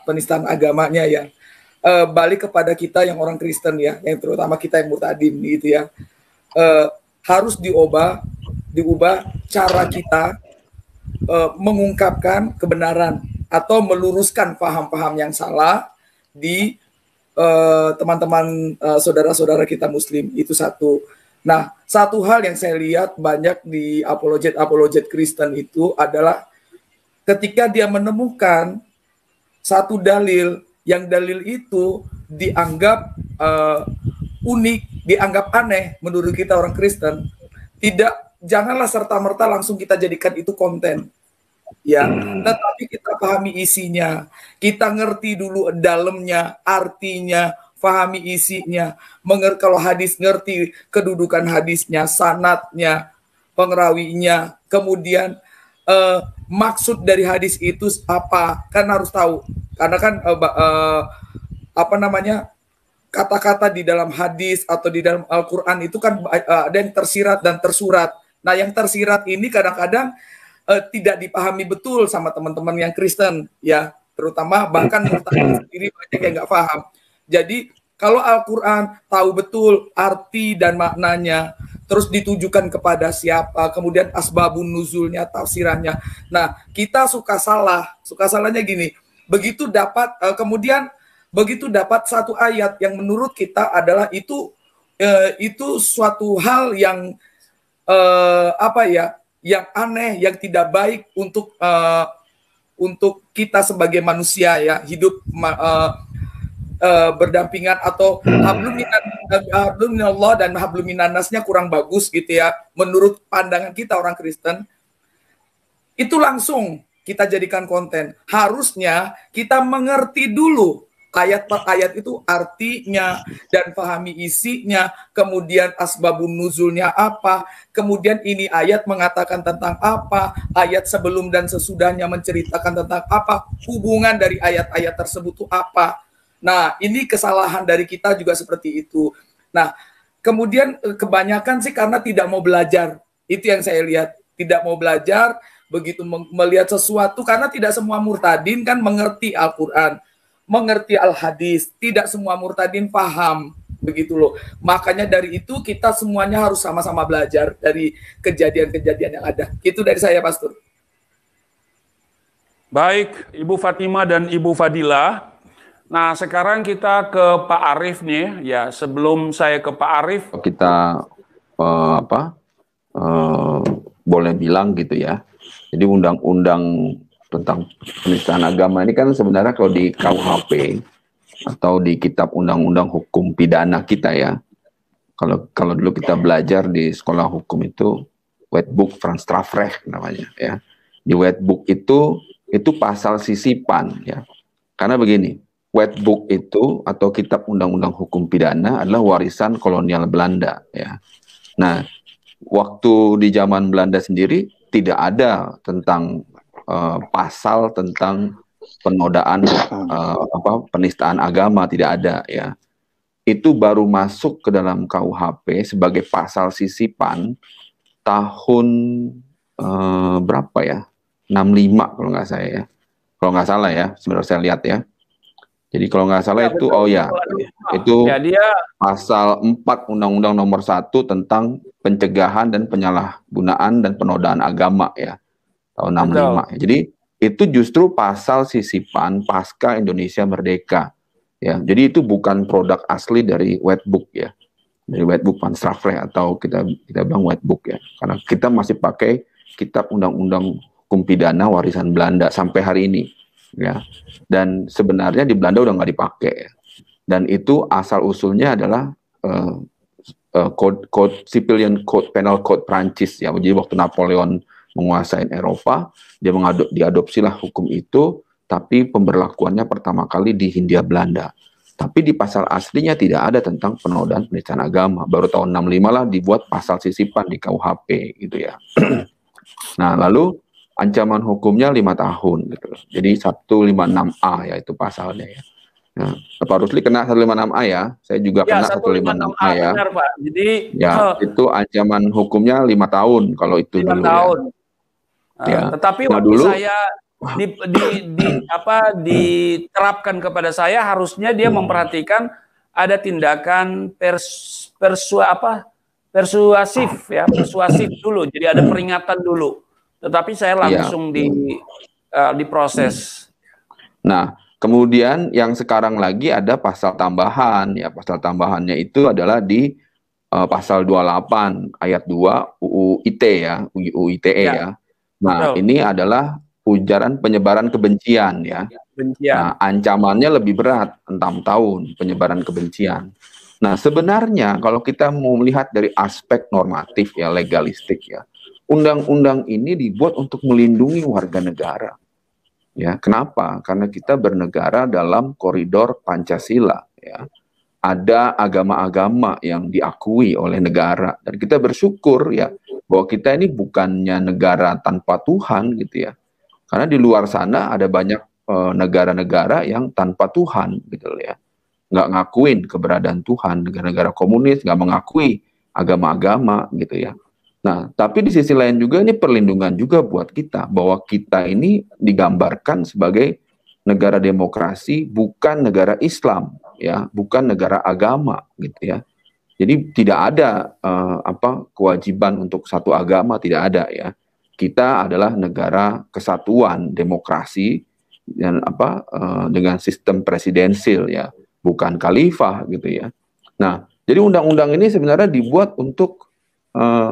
penistaan agamanya ya. Balik kepada kita yang orang Kristen ya, yang terutama kita yang murtadin gitu ya. Harus diubah cara kita mengungkapkan kebenaran atau meluruskan paham-paham yang salah di teman-teman saudara-saudara kita Muslim. Itu satu. Nah, satu hal yang saya lihat banyak di apologet Kristen itu adalah ketika dia menemukan satu dalil, yang dalil itu dianggap unik, dianggap aneh menurut kita orang Kristen, janganlah serta-merta langsung kita jadikan itu konten. Ya, tetapi kita pahami isinya, kita ngerti dulu dalamnya, artinya, pahami isinya, kalau hadis ngerti kedudukan hadisnya, sanadnya, pengerawinya, kemudian maksud dari hadis itu apa, kan harus tahu, karena kan kata-kata di dalam hadis atau di dalam Al-Quran itu kan ada yang tersirat dan tersurat. Nah, yang tersirat ini kadang-kadang tidak dipahami betul sama teman-teman yang Kristen, ya, terutama bahkan murtadin sendiri banyak yang nggak paham. Jadi kalau Al-Quran tahu betul arti dan maknanya, terus ditujukan kepada siapa, kemudian asbabun nuzulnya, tafsirannya. Nah, kita suka salahnya gini, begitu dapat satu ayat yang menurut kita adalah itu suatu hal yang yang aneh, yang tidak baik untuk kita sebagai manusia ya, hidup berdampingan, atau hablum minallah dan hablum minannasnya kurang bagus gitu ya, menurut pandangan kita orang Kristen, itu langsung kita jadikan konten. Harusnya kita mengerti dulu ayat per ayat itu artinya dan pahami isinya, kemudian asbabun nuzulnya apa, kemudian ini ayat mengatakan tentang apa, ayat sebelum dan sesudahnya menceritakan tentang apa, hubungan dari ayat-ayat tersebut itu apa. Nah, ini kesalahan dari kita juga seperti itu. Nah, kemudian kebanyakan sih karena tidak mau belajar. Itu yang saya lihat, tidak mau belajar, begitu melihat sesuatu, karena tidak semua murtadin kan mengerti Al-Quran, mengerti Al-Hadis, tidak semua murtadin paham, begitu loh. Makanya dari itu kita semuanya harus sama-sama belajar dari kejadian-kejadian yang ada. Itu dari saya, Pastor. Baik, Ibu Fatimah dan Ibu Fadilah. Nah, sekarang kita ke Pak Arief nih, ya. Sebelum saya ke Pak Arief, kita boleh bilang gitu ya. Jadi undang-undang tentang penistaan agama ini kan sebenarnya kalau di KUHP atau di Kitab Undang-Undang Hukum Pidana kita ya, kalau dulu kita belajar di sekolah hukum itu Wetboek van Strafrecht namanya ya. Di Wetboek itu pasal sisipan ya. Karena begini, Wetboek itu atau Kitab Undang-Undang Hukum Pidana adalah warisan kolonial Belanda ya. Nah, waktu di zaman Belanda sendiri tidak ada tentang pasal tentang penodaan penistaan agama, tidak ada ya. Itu baru masuk ke dalam KUHP sebagai pasal sisipan tahun berapa ya? 65 kalau nggak saya ya. Kalau nggak salah ya, sebenarnya saya lihat ya. Jadi kalau nggak salah ya, itu betul. Itu pasal 4 Undang-Undang Nomor 1 tentang pencegahan dan penyalahgunaan dan penodaan agama ya. Tahun 65. Jadi itu justru pasal sisipan pasca Indonesia merdeka. Ya, jadi itu bukan produk asli dari Wetboek ya. Dari Wetboek van Strafrecht atau kita bilang Wetboek ya. Karena kita masih pakai Kitab Undang-Undang Hukum Pidana warisan Belanda sampai hari ini ya. Dan sebenarnya di Belanda udah nggak dipakai ya. Dan itu asal usulnya adalah Civilian Code, Penal Code Prancis ya. Jadi waktu Napoleon menguasai Eropa, dia diadopsilah hukum itu, tapi pemberlakuannya pertama kali di Hindia Belanda. Tapi di pasal aslinya tidak ada tentang penodaan penistaan agama. Baru tahun 65 lah dibuat pasal sisipan di KUHP gitu ya. Nah, lalu ancaman hukumnya 5 tahun gitu. Jadi 156A ya itu pasalnya ya. Nah, Pak Rusli kena 156A ya. Saya juga kena 156A ya. Benar, Pak. Jadi ya, itu ancaman hukumnya 5 tahun kalau itu 5 dulu tahun. Ya. Tetapi nah, waktu dulu, saya diterapkan kepada saya, harusnya dia memperhatikan ada tindakan persuasif dulu. Jadi ada peringatan dulu. Tetapi saya langsung diproses. Nah, kemudian yang sekarang lagi ada pasal tambahan, ya pasal tambahannya itu adalah di pasal 28 ayat 2 UU ITE ya, UU ITE ya. Nah, ini adalah ujaran penyebaran kebencian ya. Nah, ancamannya lebih berat, 6 tahun penyebaran kebencian. Nah, sebenarnya kalau kita mau melihat dari aspek normatif ya, legalistik ya, undang-undang ini dibuat untuk melindungi warga negara. Ya, kenapa? Karena kita bernegara dalam koridor Pancasila ya. Ada agama-agama yang diakui oleh negara dan kita bersyukur ya bahwa kita ini bukannya negara tanpa Tuhan gitu ya. Karena di luar sana ada banyak negara-negara yang tanpa Tuhan gitu ya. Nggak ngakuin keberadaan Tuhan, negara-negara komunis nggak mengakui agama-agama gitu ya. Nah, tapi di sisi lain juga ini perlindungan juga buat kita bahwa kita ini digambarkan sebagai negara demokrasi, bukan negara Islam ya, bukan negara agama gitu ya. Jadi tidak ada kewajiban untuk satu agama, tidak ada ya. Kita adalah negara kesatuan demokrasi dan dengan sistem presidensil ya, bukan khalifah gitu ya. Nah, jadi undang-undang ini sebenarnya dibuat untuk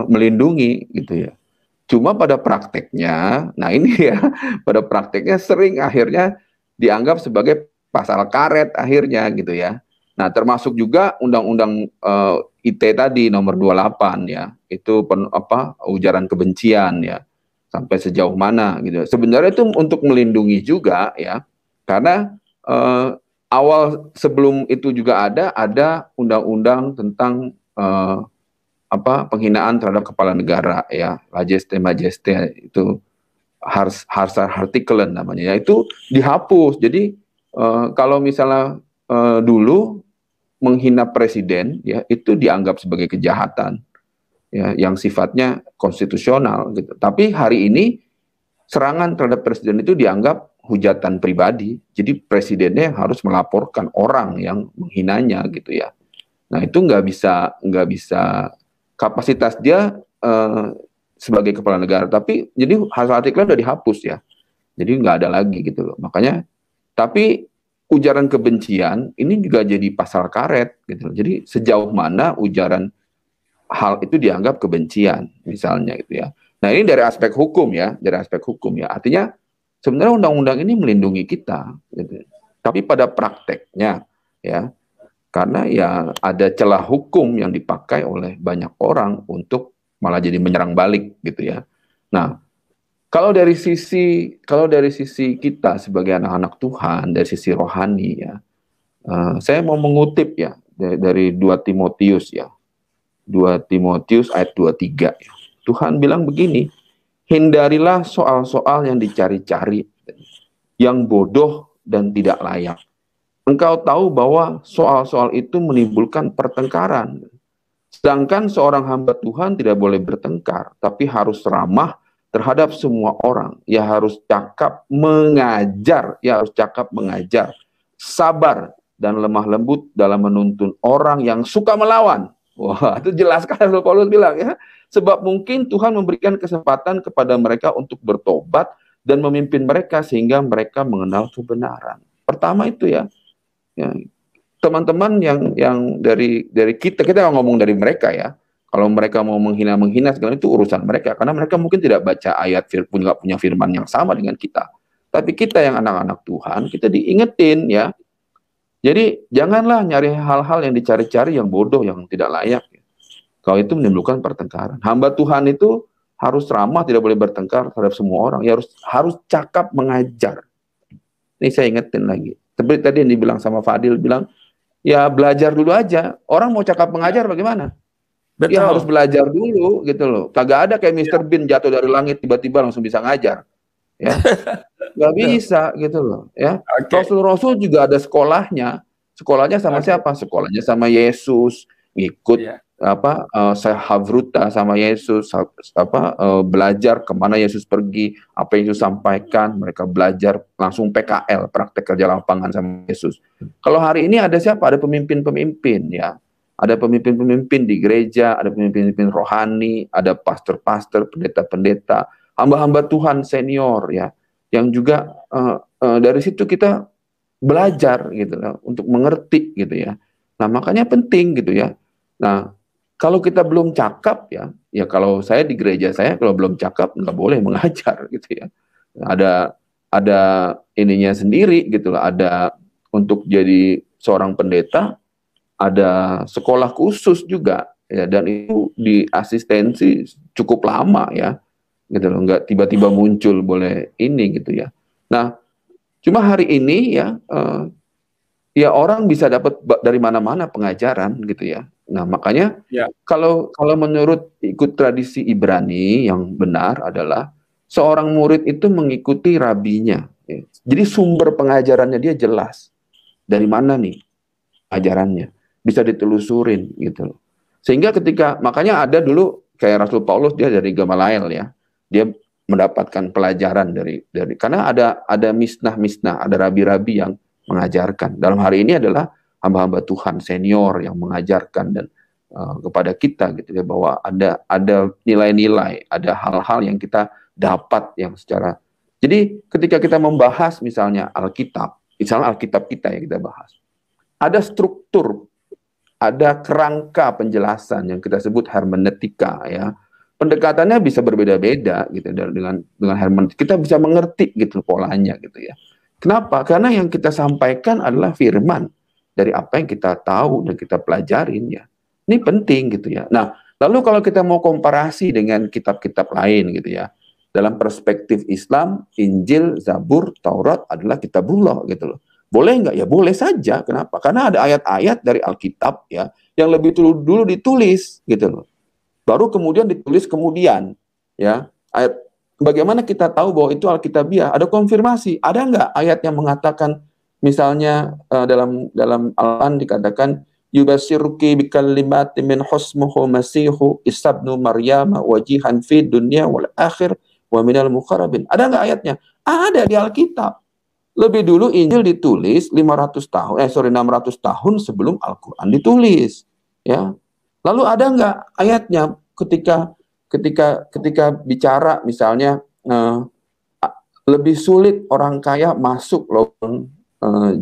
melindungi gitu ya. Cuma pada prakteknya, nah ini ya, pada prakteknya sering akhirnya dianggap sebagai pasal karet akhirnya gitu ya. Nah, termasuk juga undang-undang ITE tadi nomor 28 ya, itu ujaran kebencian ya. Sampai sejauh mana gitu. Sebenarnya itu untuk melindungi juga ya. Karena awal sebelum itu juga ada undang-undang tentang penghinaan terhadap kepala negara ya, Majeste itu Harsa Hartikelen namanya ya, itu dihapus. Jadi kalau misalnya dulu menghina presiden ya itu dianggap sebagai kejahatan ya yang sifatnya konstitusional gitu. Tapi hari ini serangan terhadap presiden itu dianggap hujatan pribadi. Jadi presidennya harus melaporkan orang yang menghinanya gitu ya. Nah, itu nggak bisa kapasitas dia sebagai kepala negara, tapi jadi hasil artikelnya udah dihapus ya. Jadi nggak ada lagi gitu loh. Makanya tapi ujaran kebencian ini juga jadi pasal karet gitu loh. Jadi sejauh mana ujaran hal itu dianggap kebencian misalnya gitu ya. Nah, ini dari aspek hukum ya, Artinya sebenarnya undang-undang ini melindungi kita gitu. Tapi pada prakteknya ya, karena ya ada celah hukum yang dipakai oleh banyak orang untuk malah jadi menyerang balik gitu ya. Nah, kalau dari sisi kita sebagai anak-anak Tuhan, dari sisi rohani ya, saya mau mengutip ya dari 2 Timotius ya. 2 Timotius ayat 23 ya. Tuhan bilang begini, hindarilah soal-soal yang dicari-cari, yang bodoh dan tidak layak. Engkau tahu bahwa soal-soal itu menimbulkan pertengkaran. Sedangkan seorang hamba Tuhan tidak boleh bertengkar, tapi harus ramah terhadap semua orang. Ya harus cakap mengajar, sabar dan lemah lembut dalam menuntun orang yang suka melawan. Wah, itu jelas kan Paulus bilang ya. Sebab mungkin Tuhan memberikan kesempatan kepada mereka untuk bertobat dan memimpin mereka sehingga mereka mengenal kebenaran. Pertama itu ya. Teman-teman yang dari kita ngomong dari mereka ya. Kalau mereka mau menghina segala itu urusan mereka, karena mereka mungkin tidak baca ayat nggak punya firman yang sama dengan kita. Tapi kita yang anak-anak Tuhan, kita diingetin ya. Jadi janganlah nyari hal-hal yang dicari-cari yang bodoh, yang tidak layak. Kalau itu menimbulkan pertengkaran. Hamba Tuhan itu harus ramah, tidak boleh bertengkar terhadap semua orang. Ya harus cakap mengajar. Ini saya ingetin lagi. Seperti tadi yang dibilang sama Fadil, bilang ya belajar dulu aja. Orang mau cakap mengajar bagaimana? Betul. Ya harus belajar dulu gitu loh. Kagak ada kayak Mr. Bean jatuh dari langit tiba-tiba langsung bisa ngajar. Ya. Nggak bisa gitu loh ya. Rasul-rasul juga ada sekolahnya sama siapa? Sekolahnya sama Yesus, ngikut saya havruta sama Yesus, belajar kemana Yesus pergi, apa yang Yesus sampaikan, mereka belajar langsung PKL, praktek kerja lapangan sama Yesus. Kalau hari ini ada siapa? Ada pemimpin-pemimpin ya, ada pemimpin-pemimpin di gereja, ada pemimpin-pemimpin rohani, ada pastor-pastor, pendeta-pendeta, hamba-hamba Tuhan senior ya, yang juga dari situ kita belajar gitu ya, untuk mengerti gitu ya. Nah makanya penting gitu ya. Nah kalau kita belum cakap ya kalau saya di gereja saya kalau belum cakap nggak boleh mengajar gitu ya. Ada ininya sendiri gitu lah. Ada untuk jadi seorang pendeta ada sekolah khusus juga ya, dan itu di asistensi cukup lama ya gitu loh. Nggak tiba-tiba muncul boleh ini gitu ya. Nah cuma hari ini ya orang bisa dapat dari mana-mana pengajaran gitu ya. Nah makanya kalau menurut ikut tradisi Ibrani yang benar adalah seorang murid itu mengikuti rabinya. Ya. Jadi sumber pengajarannya dia jelas dari mana nih ajarannya bisa ditelusurin gitu loh. Sehingga makanya ada dulu kayak Rasul Paulus dia dari Gamaliel ya, dia mendapatkan pelajaran dari karena ada misnah-misnah, ada rabi-rabi yang mengajarkan. Dalam hari ini adalah hamba-hamba Tuhan senior yang mengajarkan dan kepada kita gitu ya, bahwa ada nilai-nilai, ada hal-hal yang kita dapat yang secara. Jadi ketika kita membahas misalnya Alkitab kita yang kita bahas, ada struktur, ada kerangka penjelasan yang kita sebut hermeneutika ya. Pendekatannya bisa berbeda-beda gitu dengan hermeneutika. Kita bisa mengerti gitu polanya gitu ya. Kenapa? Karena yang kita sampaikan adalah firman dari apa yang kita tahu dan kita pelajarin ya. Ini penting gitu ya. Nah, lalu kalau kita mau komparasi dengan kitab-kitab lain gitu ya. Dalam perspektif Islam, Injil, Zabur, Taurat adalah kitabullah gitu loh. Boleh nggak? Ya boleh saja. Kenapa? Karena ada ayat-ayat dari Alkitab ya yang lebih dulu ditulis gitu loh. Baru kemudian ditulis kemudian ya. Bagaimana kita tahu bahwa itu Alkitabiah? Ada konfirmasi. Ada nggak ayat yang mengatakan misalnya dalam Al-Quran dikatakan yubasyiruki bikalimatin min husmuhu masihu isabnu maryama wajihan fid dunya wal akhir wa minal muqarrabin. Ada nggak ayatnya? Ada di Alkitab. Lebih dulu Injil ditulis 600 tahun sebelum Al-Quran ditulis. Ya. Lalu ada nggak ayatnya ketika bicara misalnya lebih sulit orang kaya masuk lubang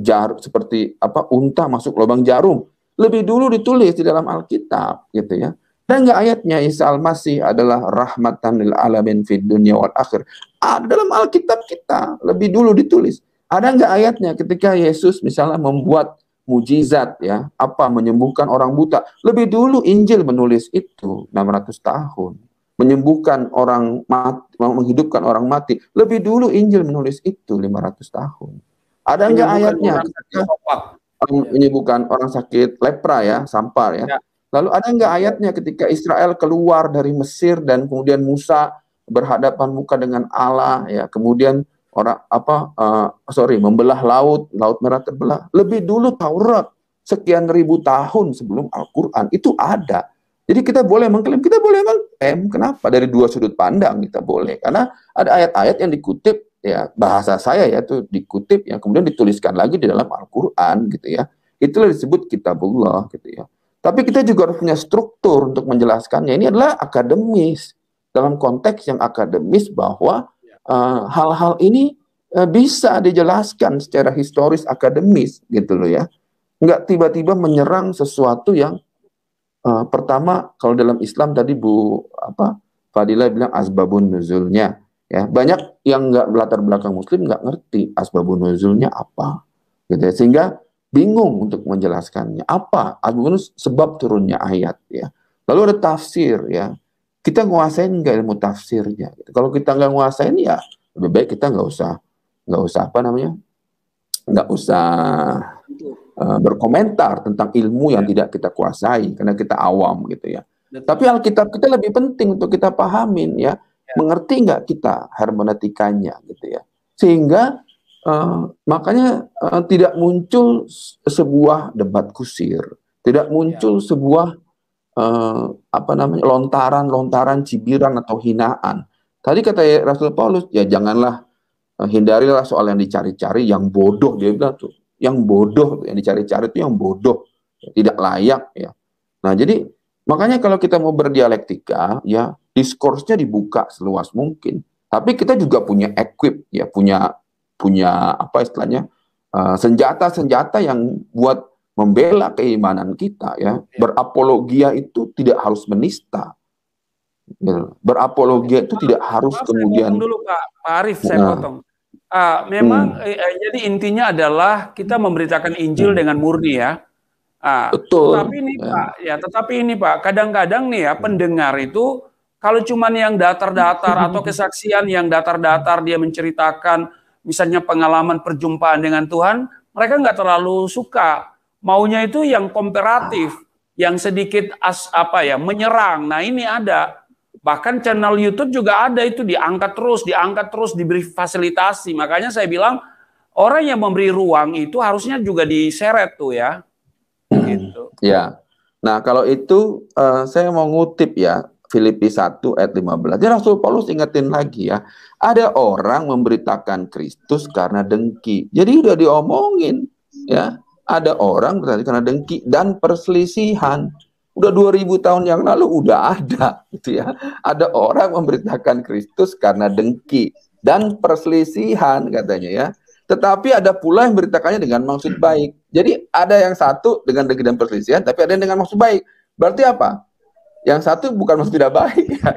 jarum seperti unta masuk lubang jarum. Lebih dulu ditulis di dalam Alkitab gitu ya. Dan nggak ayatnya Isa Al-Masih adalah rahmatan lil alamin fid dunya wal akhir. Ada dalam Alkitab kita lebih dulu ditulis. Ada nggak ayatnya ketika Yesus misalnya membuat mujizat ya, menyembuhkan orang buta. Lebih dulu Injil menulis itu 600 tahun. Menyembuhkan orang mati, menghidupkan orang mati. Lebih dulu Injil menulis itu 500 tahun. Ada nggak ayatnya menyembuhkan orang sakit lepra ya, sampar ya. Lalu ada nggak ayatnya ketika Israel keluar dari Mesir dan kemudian Musa berhadapan muka dengan Allah ya, kemudian membelah laut merah terbelah. Lebih dulu Taurat sekian ribu tahun sebelum Al-Quran itu ada. Jadi kita boleh mengklaim, kenapa? Dari dua sudut pandang kita boleh, karena ada ayat-ayat yang dikutip ya, bahasa saya ya itu dikutip yang kemudian dituliskan lagi di dalam Al-Quran gitu ya. Itulah disebut kitabullah gitu ya. Tapi kita juga harus punya struktur untuk menjelaskannya. Ini adalah akademis, dalam konteks yang akademis bahwa hal-hal ini bisa dijelaskan secara historis akademis gitu loh ya. Nggak tiba-tiba menyerang sesuatu yang pertama kalau dalam Islam tadi Fadila bilang asbabun nuzulnya ya. Banyak yang nggak latar belakang muslim nggak ngerti asbabun nuzulnya apa gitu ya. Sehingga bingung untuk menjelaskannya. Apa asbabun sebab turunnya ayat ya. Lalu ada tafsir ya. Kita nguasain nggak ilmu tafsirnya? Gitu. Kalau kita nggak nguasain ya lebih baik kita nggak usah berkomentar tentang ilmu yang tidak kita kuasai karena kita awam gitu ya. Tapi Alkitab kita lebih penting untuk kita pahamin ya. Mengerti nggak kita hermeneutikanya gitu ya. Sehingga makanya tidak muncul sebuah debat kusir, tidak muncul sebuah apa namanya, lontaran-lontaran cibiran atau hinaan. Tadi kata Rasul Paulus, ya janganlah, hindarilah soal yang dicari-cari, yang bodoh, dia bilang tuh, yang bodoh, yang dicari-cari itu yang bodoh, tidak layak ya. Nah, jadi makanya kalau kita mau berdialektika, ya diskursnya dibuka seluas mungkin. Tapi kita juga punya equip, ya punya apa istilahnya, senjata-senjata yang buat membela keimanan kita ya. Berapologia itu tidak harus menista. Ya. Berapologia itu tidak harus Saya kemudian. potong dulu Pak Arif, saya potong. Memang jadi intinya adalah kita memberitakan Injil dengan murni ya. Tetapi Betul. ini Pak, tetapi ini Pak, kadang-kadang nih ya pendengar itu kalau cuman yang datar-datar atau kesaksian yang datar-datar dia menceritakan misalnya pengalaman perjumpaan dengan Tuhan, mereka nggak terlalu suka. Maunya itu yang komparatif, yang sedikit menyerang. Nah ini ada. Bahkan channel YouTube juga ada itu diangkat terus, diberi fasilitasi. Makanya saya bilang orang yang memberi ruang itu harusnya juga diseret tuh ya. Gitu. Ya. Nah, kalau itu saya mau ngutip ya Filipi 1 ayat 15. Jadi Rasul Paulus ingetin lagi ya, ada orang memberitakan Kristus karena dengki. Jadi udah diomongin ya, ada orang berarti karena dengki dan perselisihan. Udah 2000 tahun yang lalu udah ada gitu ya. Ada orang memberitakan Kristus karena dengki dan perselisihan katanya ya. Tetapi ada pula yang beritakannya dengan maksud baik. Jadi ada yang satu dengan dengki dan perselisihan, tapi ada yang dengan maksud baik. Berarti apa? Yang satu bukan maksud tidak baik ya.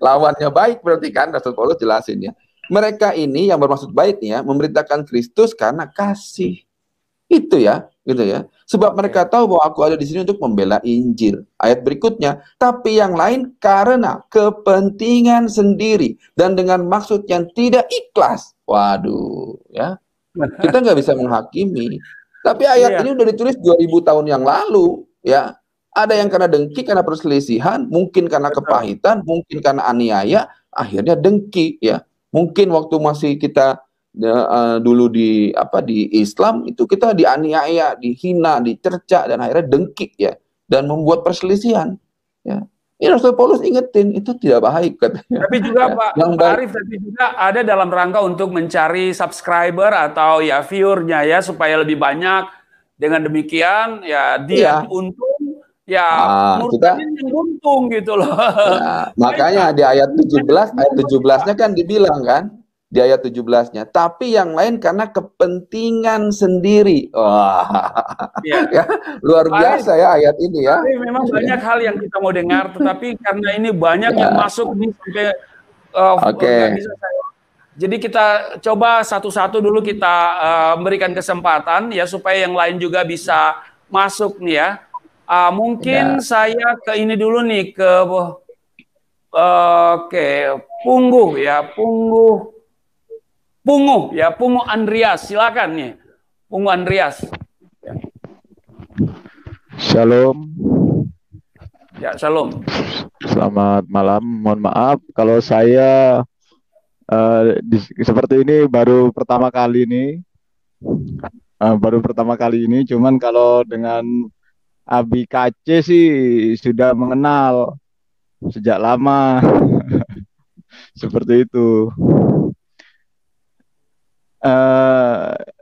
Lawannya baik berarti kan, Rasul Paulus jelasin ya. Mereka ini yang bermaksud baik ya, memberitakan Kristus karena kasih. Itu ya, gitu ya. Sebab mereka tahu bahwa aku ada di sini untuk membela Injil. Ayat berikutnya, tapi yang lain karena kepentingan sendiri dan dengan maksud yang tidak ikhlas. Waduh, ya. Kita nggak bisa menghakimi. Tapi ayat ini udah ditulis 2000 tahun yang lalu, ya. Ada yang karena dengki, karena perselisihan, mungkin karena kepahitan, mungkin karena aniaya, akhirnya dengki, ya. Mungkin waktu masih kita dulu di Islam itu kita dianiaya, dihina, dicerca dan akhirnya dengki ya dan membuat perselisihan ya. Ini Rasul Paulus ingetin itu tidak baik katanya. Tapi juga ya. Pak Arif tadi juga ada dalam rangka untuk mencari subscriber atau ya viewernya ya supaya lebih banyak. Dengan demikian ya dia untung ya kita yang untung gitu loh. Ya, makanya di ayat 17-nya kan dibilang kan di ayat 17-nya, tapi yang lain karena kepentingan sendiri. Wah, ya, luar biasa ya ayat ini ya. Memang banyak hal yang kita mau dengar, tetapi karena ini banyak yang masuk nih sampai nggak bisa saya. Jadi kita coba satu-satu dulu kita memberikan kesempatan ya supaya yang lain juga bisa masuk nih ya. Mungkin saya ke ini dulu nih ke Pungguh ya, Punguh Andreas, silakan nih. Punguh Andreas. Shalom. Ya, shalom. Selamat malam. Mohon maaf kalau saya seperti ini baru pertama kali ini. Cuman kalau dengan Abi Kace sih sudah mengenal sejak lama. Seperti itu.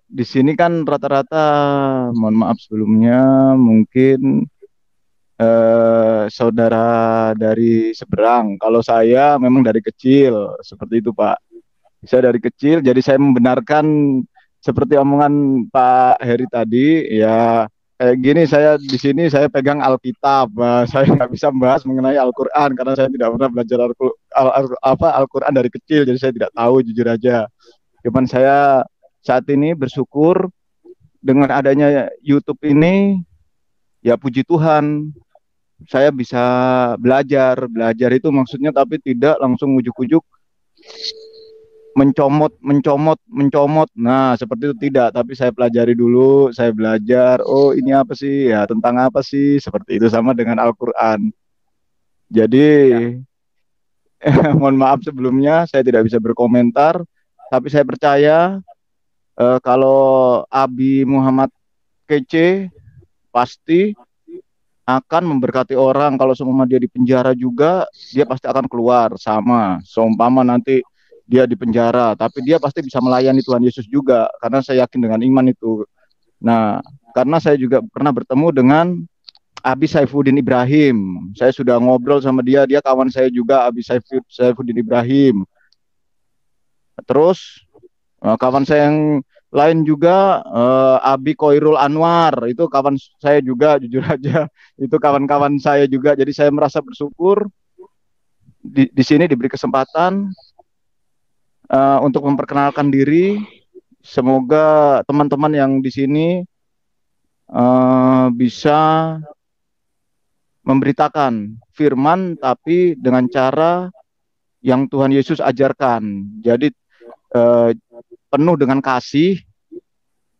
Di sini kan rata-rata, mohon maaf sebelumnya, mungkin saudara dari seberang. Kalau saya memang dari kecil, seperti itu Pak. Saya dari kecil, jadi saya membenarkan seperti omongan Pak Heri tadi, ya kayak gini, saya di sini saya pegang Alkitab. Saya nggak bisa membahas mengenai Al-Quran karena saya tidak pernah belajar Al-Quran dari kecil, jadi saya tidak tahu jujur aja. Cuman saya saat ini bersyukur dengan adanya YouTube ini, ya puji Tuhan, saya bisa belajar itu maksudnya, tapi tidak langsung ujuk-ujuk mencomot. Nah, seperti itu tidak, tapi saya pelajari dulu, saya belajar, oh ini apa sih, ya tentang apa sih, seperti itu, sama dengan Al-Quran. Jadi, mohon maaf sebelumnya, saya tidak bisa berkomentar, tapi saya percaya kalau Abi Muhammad Kece pasti akan memberkati orang. Kalau seumpama dia di penjara juga, dia pasti akan keluar. Sama seumpama nanti dia di penjara, tapi dia pasti bisa melayani Tuhan Yesus juga, karena saya yakin dengan iman itu. Nah, karena saya juga pernah bertemu dengan Abi Saifuddin Ibrahim. Saya sudah ngobrol sama dia, dia kawan saya juga, Abi Saifuddin Ibrahim. Terus kawan saya yang lain juga, Abi Koirul Anwar, itu kawan saya juga, jujur aja, itu kawan-kawan saya juga. Jadi saya merasa bersyukur di sini diberi kesempatan untuk memperkenalkan diri. Semoga teman-teman yang di sini bisa memberitakan firman, tapi dengan cara yang Tuhan Yesus ajarkan. Jadi penuh dengan kasih,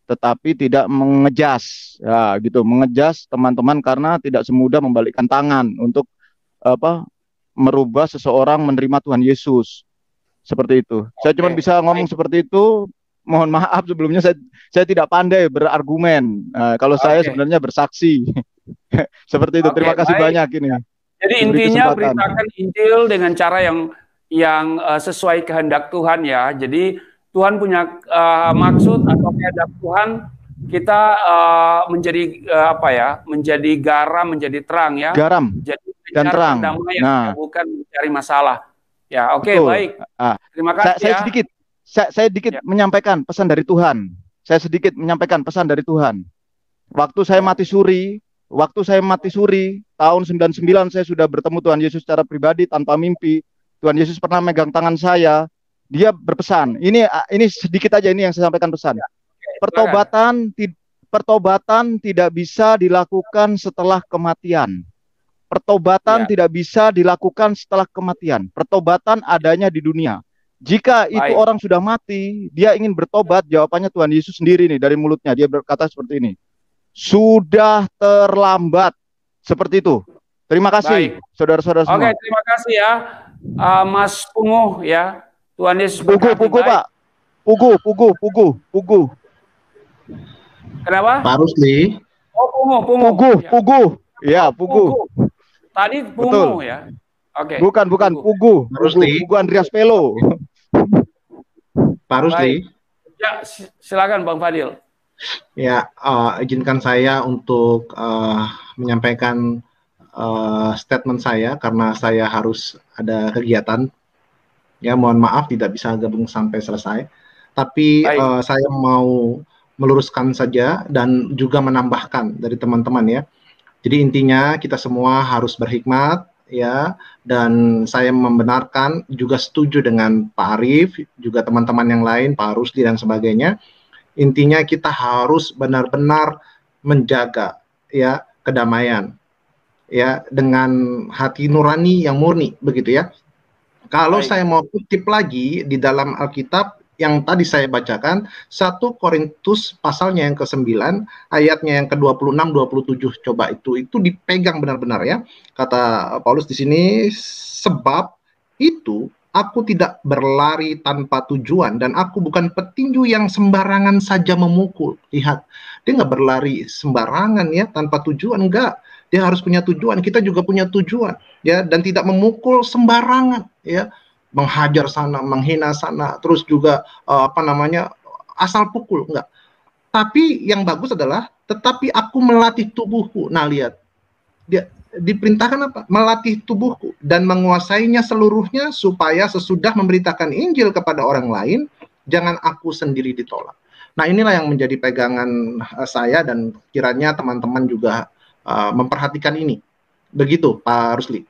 tetapi tidak mengejas, ya gitu, mengejas teman-teman, karena tidak semudah membalikkan tangan untuk merubah seseorang menerima Tuhan Yesus. Seperti itu. Saya cuma bisa ngomong seperti itu. Mohon maaf sebelumnya, saya tidak pandai berargumen. Kalau saya sebenarnya bersaksi. Seperti itu. Terima kasih banyak ini. Jadi intinya beritakan Injil dengan cara yang sesuai kehendak Tuhan ya. Jadi Tuhan punya maksud atau kehendak Tuhan kita menjadi menjadi garam, menjadi terang ya. Garam jadi dan terang. Nah, bukan mencari masalah. Ya, oke, baik. Terima kasih. Saya sedikit menyampaikan pesan dari Tuhan. Saya sedikit menyampaikan pesan dari Tuhan. Waktu saya mati suri tahun 99, saya sudah bertemu Tuhan Yesus secara pribadi tanpa mimpi. Tuhan Yesus pernah megang tangan saya. Dia berpesan. Ini sedikit aja ini yang saya sampaikan pesan. Pertobatan tidak bisa dilakukan setelah kematian. Pertobatan tidak bisa dilakukan setelah kematian. Pertobatan adanya di dunia. Jika itu orang sudah mati, dia ingin bertobat, jawabannya Tuhan Yesus sendiri nih dari mulutnya. Dia berkata seperti ini. Sudah terlambat. Seperti itu. Terima kasih, saudara-saudara semua. Oke, terima kasih ya, Mas Punguh ya. Tuhan Yesus berkati. Pak. Pugu. Kenapa? Pak Rusli. Oh, Pugu. Ya, Pugu. Tadi Pungu ya. Oke. Bukan Pugu. Pugu Andreas Pelo. Pak Rusli. Ya, silakan Bang Fadil. Ya, izinkan saya untuk menyampaikan statement saya karena saya harus ada kegiatan. Ya, mohon maaf tidak bisa gabung sampai selesai. Tapi saya mau meluruskan saja dan juga menambahkan dari teman-teman ya. Jadi intinya kita semua harus berhikmat ya, dan saya membenarkan juga setuju dengan Pak Arief, juga teman-teman yang lain, Pak Rusli dan sebagainya. Intinya kita harus benar-benar menjaga ya kedamaian ya dengan hati nurani yang murni begitu ya. Kalau saya mau kutip lagi di dalam Alkitab yang tadi saya bacakan, 1 Korintus pasalnya yang ke-9, ayatnya yang ke-26, 27, coba itu dipegang benar-benar ya. Kata Paulus di sini, sebab itu aku tidak berlari tanpa tujuan, dan aku bukan petinju yang sembarangan saja memukul. Lihat, dia nggak berlari sembarangan ya, tanpa tujuan, enggak. Dia harus punya tujuan, kita juga punya tujuan ya, dan tidak memukul sembarangan ya. Menghajar sana, menghina sana, terus juga asal pukul, enggak. Tapi yang bagus adalah, tetapi aku melatih tubuhku. Nah lihat, dia diperintahkan apa? Melatih tubuhku dan menguasainya seluruhnya, supaya sesudah memberitakan Injil kepada orang lain, jangan aku sendiri ditolak. Nah inilah yang menjadi pegangan saya, dan kiranya teman-teman juga memperhatikan ini. Begitu Pak Rusli.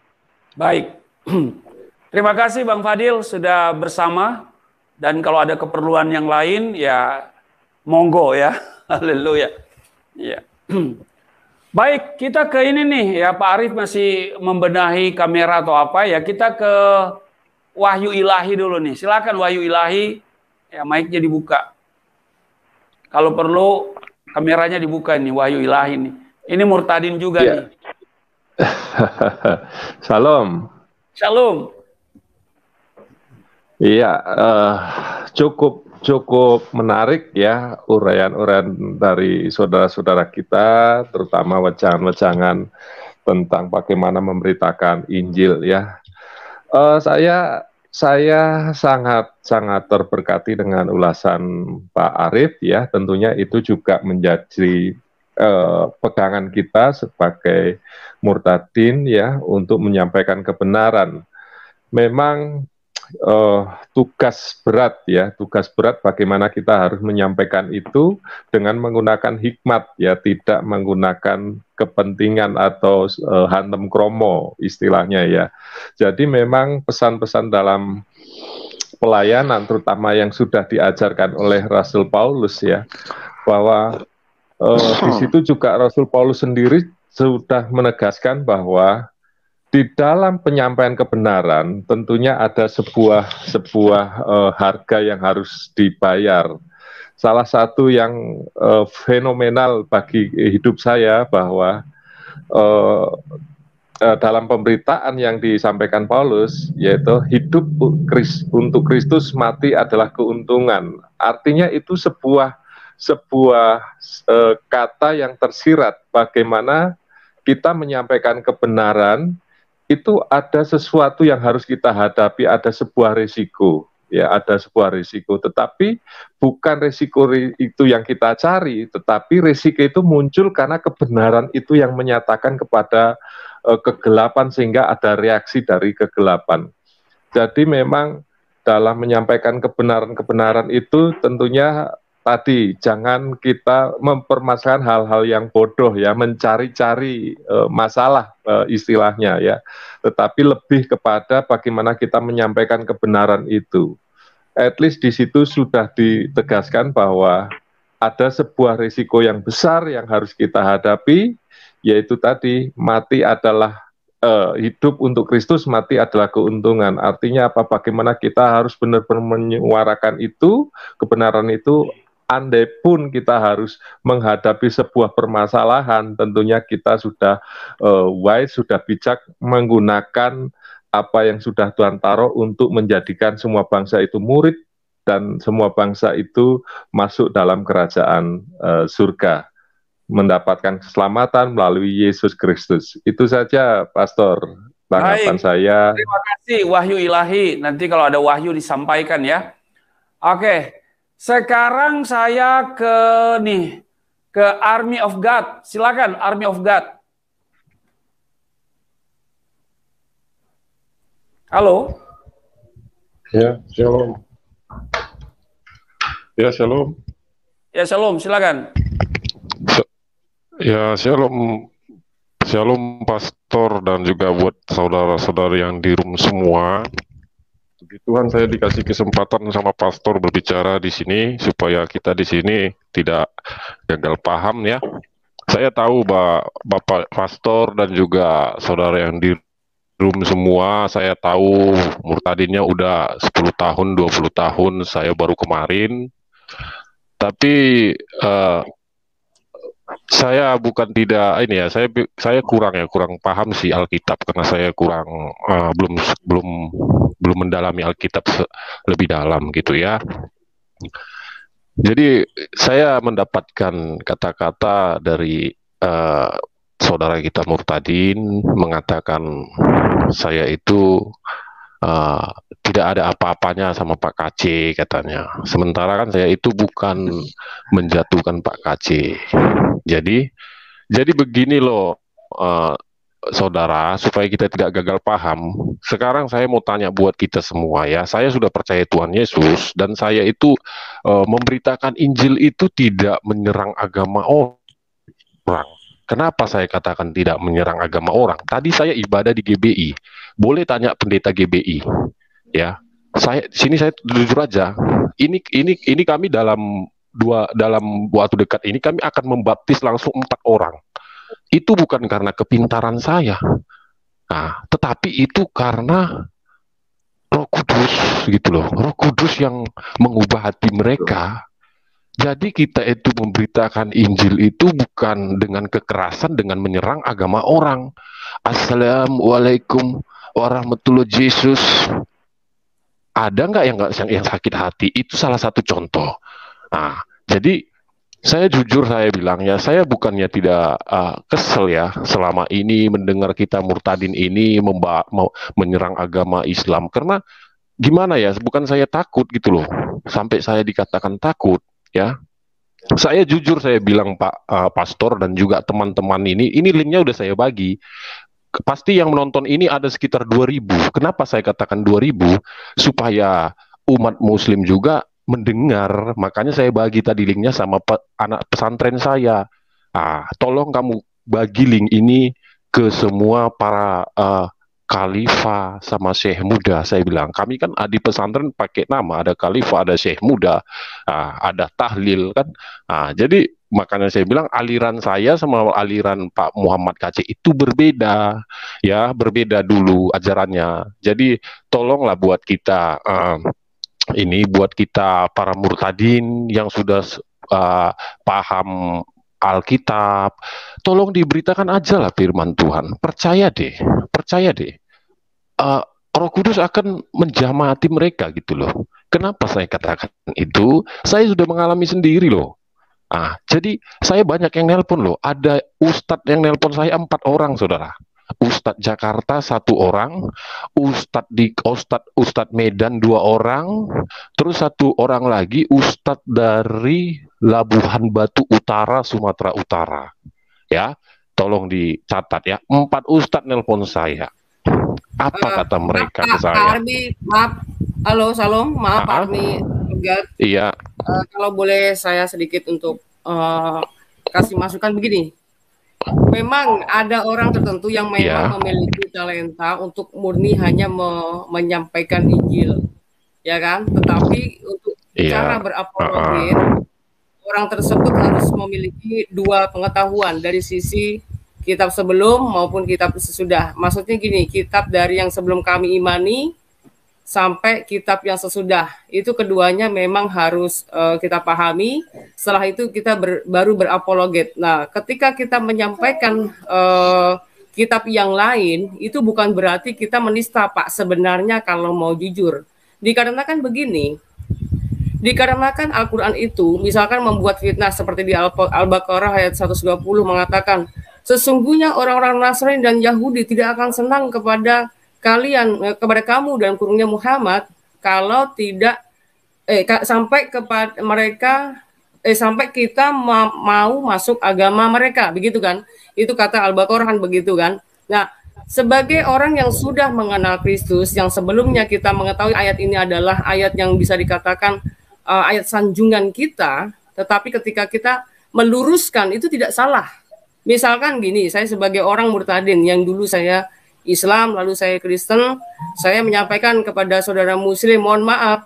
Baik. Terima kasih Bang Fadil sudah bersama, dan kalau ada keperluan yang lain ya monggo ya. Haleluya. Ya. Baik, kita ke ini nih ya, Pak Arief masih membenahi kamera atau apa ya. Kita ke Wahyu Ilahi dulu nih. Silakan Wahyu Ilahi. Ya, mic-nya dibuka. Kalau perlu kameranya dibuka nih Wahyu Ilahi nih. Ini Murtadin juga nih. Shalom. Shalom. Iya, cukup menarik ya uraian-uraian dari saudara-saudara kita, terutama wejangan-wejangan tentang bagaimana memberitakan Injil ya. Saya sangat terberkati dengan ulasan Pak Arief ya. Tentunya itu juga menjadi pegangan kita sebagai murtadin ya untuk menyampaikan kebenaran. Memang tugas berat bagaimana kita harus menyampaikan itu dengan menggunakan hikmat ya, tidak menggunakan kepentingan atau hantem kromo istilahnya ya. Jadi memang pesan-pesan dalam pelayanan terutama yang sudah diajarkan oleh Rasul Paulus ya, bahwa di situ juga Rasul Paulus sendiri sudah menegaskan bahwa di dalam penyampaian kebenaran tentunya ada sebuah harga yang harus dibayar. Salah satu yang fenomenal bagi hidup saya bahwa dalam pemberitaan yang disampaikan Paulus, yaitu hidup untuk Kristus, mati adalah keuntungan. Artinya itu sebuah kata yang tersirat bagaimana kita menyampaikan kebenaran. Itu ada sesuatu yang harus kita hadapi, ada sebuah risiko, ya ada sebuah risiko. Tetapi bukan risiko itu yang kita cari, tetapi risiko itu muncul karena kebenaran itu yang menyatakan kepada kegelapan sehingga ada reaksi dari kegelapan. Jadi memang dalam menyampaikan kebenaran-kebenaran itu tentunya tadi jangan kita mempermasalahkan hal-hal yang bodoh ya, mencari-cari masalah istilahnya ya, tetapi lebih kepada bagaimana kita menyampaikan kebenaran itu. At least di situ sudah ditegaskan bahwa ada sebuah risiko yang besar yang harus kita hadapi, yaitu tadi mati adalah hidup untuk Kristus, mati adalah keuntungan. Artinya apa? Bagaimana kita harus benar-benar menyuarakan itu, kebenaran itu. Andai pun kita harus menghadapi sebuah permasalahan, tentunya kita sudah wise, sudah bijak menggunakan apa yang sudah Tuhan taruh untuk menjadikan semua bangsa itu murid dan semua bangsa itu masuk dalam kerajaan surga, mendapatkan keselamatan melalui Yesus Kristus. Itu saja, Pastor, tanggapan saya. Terima kasih, wahyu ilahi. Nanti kalau ada wahyu disampaikan ya. Oke. Sekarang saya ke Army of God. Silakan Army of God. Halo. Ya, shalom. Ya, shalom. Ya, shalom. Silakan. Ya, shalom. Shalom Pastor dan juga buat saudara-saudara yang di room semua. Puji Tuhan, saya dikasih kesempatan sama pastor berbicara di sini supaya kita di sini tidak gagal paham ya. Saya tahu Bapak pastor dan juga saudara yang di room semua, saya tahu murtadinnya udah 10 tahun, 20 tahun, saya baru kemarin. Tapi saya bukan tidak ini ya, saya kurang paham sih Alkitab karena saya kurang belum mendalami Alkitab lebih dalam gitu ya. Jadi saya mendapatkan kata-kata dari saudara kita murtadin mengatakan saya itu tidak ada apa-apanya sama Pak KC katanya. Sementara kan saya itu bukan menjatuhkan Pak KC. Jadi begini loh, saudara, supaya kita tidak gagal paham. Sekarang saya mau tanya buat kita semua ya. Saya sudah percaya Tuhan Yesus dan saya itu memberitakan Injil itu tidak menyerang agama orang. Kenapa saya katakan tidak menyerang agama orang? Tadi saya ibadah di GBI. Boleh tanya pendeta GBI. Ya. Saya jujur aja. Ini kami dalam waktu dekat ini kami akan membaptis langsung 4 orang. Itu bukan karena kepintaran saya. Nah, tetapi itu karena Roh Kudus gitu loh. Roh Kudus yang mengubah hati mereka. Jadi kita itu memberitakan Injil itu bukan dengan kekerasan, dengan menyerang agama orang. Assalamualaikum warahmatullahi Yesus. Ada nggak yang sakit hati? Itu salah satu contoh. Nah, jadi Saya jujur saya bilang ya, saya bukannya tidak kesel ya selama ini mendengar kita murtadin ini mau menyerang agama Islam, karena gimana ya, bukan saya takut gitu loh, sampai saya dikatakan takut ya. Saya jujur saya bilang Pak Pastor dan juga teman-teman ini linknya udah saya bagi. Pasti yang menonton ini ada sekitar 2.000. Kenapa saya katakan 2.000? Supaya umat muslim juga mendengar. Makanya saya bagi tadi linknya sama anak pesantren saya. Tolong kamu bagi link ini ke semua para khalifah sama syekh muda. Saya bilang, kami kan di pesantren pakai nama, ada khalifah, ada syekh muda, ada tahlil kan. Jadi makanya saya bilang aliran saya sama aliran Pak Muhammad Kacik itu berbeda, ya, berbeda dulu ajarannya. Jadi tolonglah buat kita buat kita para murtadin yang sudah paham Alkitab, tolong diberitakan aja lah firman Tuhan. Percaya deh. Roh Kudus akan menjamati mereka gitu loh. Kenapa saya katakan itu? Saya sudah mengalami sendiri loh. Jadi saya banyak yang nelpon loh. Ada ustadz yang nelpon saya 4 orang, saudara. Ustadz Jakarta 1 orang, Ustadz Medan 2 orang, terus 1 orang lagi ustadz dari Labuhan Batu Utara, Sumatera Utara. Ya, tolong dicatat ya. 4 ustadz nelpon saya. Apa kata mereka ke saya? Armi, maaf. Halo, Salom. Maaf, Armi. Iya. Kalau boleh saya sedikit untuk kasih masukan begini. Memang ada orang tertentu yang memang memiliki talenta untuk murni hanya menyampaikan Injil, ya kan? Tetapi untuk cara berapologet, orang tersebut harus memiliki 2 pengetahuan dari sisi kitab sebelum maupun kitab sesudah. Maksudnya gini, kitab dari yang sebelum kami imani sampai kitab yang sesudah. Itu keduanya memang harus kita pahami. Setelah itu kita baru berapologet. Nah, ketika kita menyampaikan kitab yang lain, itu bukan berarti kita menista, Pak. Sebenarnya kalau mau jujur. Dikarenakan begini, dikarenakan Al-Quran itu misalkan membuat fitnah seperti di Al-Baqarah ayat 120 mengatakan, sesungguhnya orang-orang Nasrani dan Yahudi tidak akan senang kepada kepada kamu dan kurungnya Muhammad kalau tidak sampai kepada mereka sampai kita mau masuk agama mereka, begitu kan? Itu kata Al-Baqarah kan begitu kan? Nah, sebagai orang yang sudah mengenal Kristus, yang sebelumnya kita mengetahui ayat ini adalah ayat yang bisa dikatakan ayat sanjungan kita, tetapi ketika kita meluruskan itu tidak salah. Misalkan gini, saya sebagai orang murtadin yang dulu saya Islam, lalu saya Kristen, saya menyampaikan kepada saudara Muslim, mohon maaf,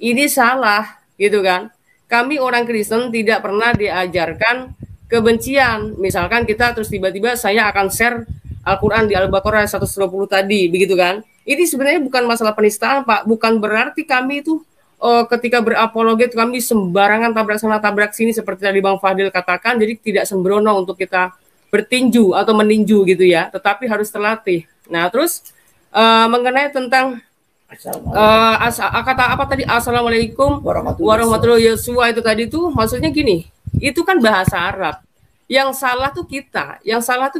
ini salah, gitu kan? Kami orang Kristen tidak pernah diajarkan kebencian. Misalkan kita terus tiba-tiba saya akan share Al-Quran di Al-Baqarah 120 tadi, begitu kan? Ini sebenarnya bukan masalah penistaan, Pak. Bukan berarti kami itu ketika berapologet kami sembarangan tabrak sana tabrak sini seperti tadi Bang Fadil katakan. Jadi tidak sembrono untuk kita bertinju atau meninju gitu ya, tetapi harus terlatih. Nah, terus mengenai tentang kata apa tadi, Assalamualaikum warahmatullahi wabarakatuh, itu tadi tuh maksudnya gini, itu kan bahasa Arab. Yang salah tuh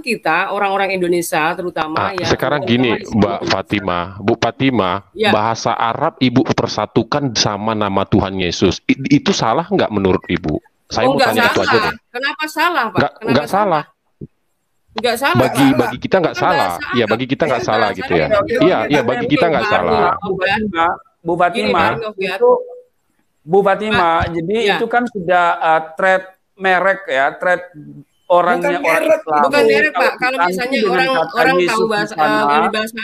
kita orang-orang Indonesia terutama. Sekarang gini, Bu Fatima, ya. Bahasa Arab Ibu persatukan sama nama Tuhan Yesus, itu salah nggak menurut Ibu? Saya mau tanya itu aja deh. Kenapa salah, Pak? Nggak salah. Nggak salah. Bagi kita nggak salah. Ya, bagi kita nggak salah gitu ya. Iya, bagi kita nggak salah. Bu Fatima, jadi itu kan sudah trade merek ya, trade orangnya orang Islam. Bukan merek, Pak. Kalau misalnya orang tahu bahasa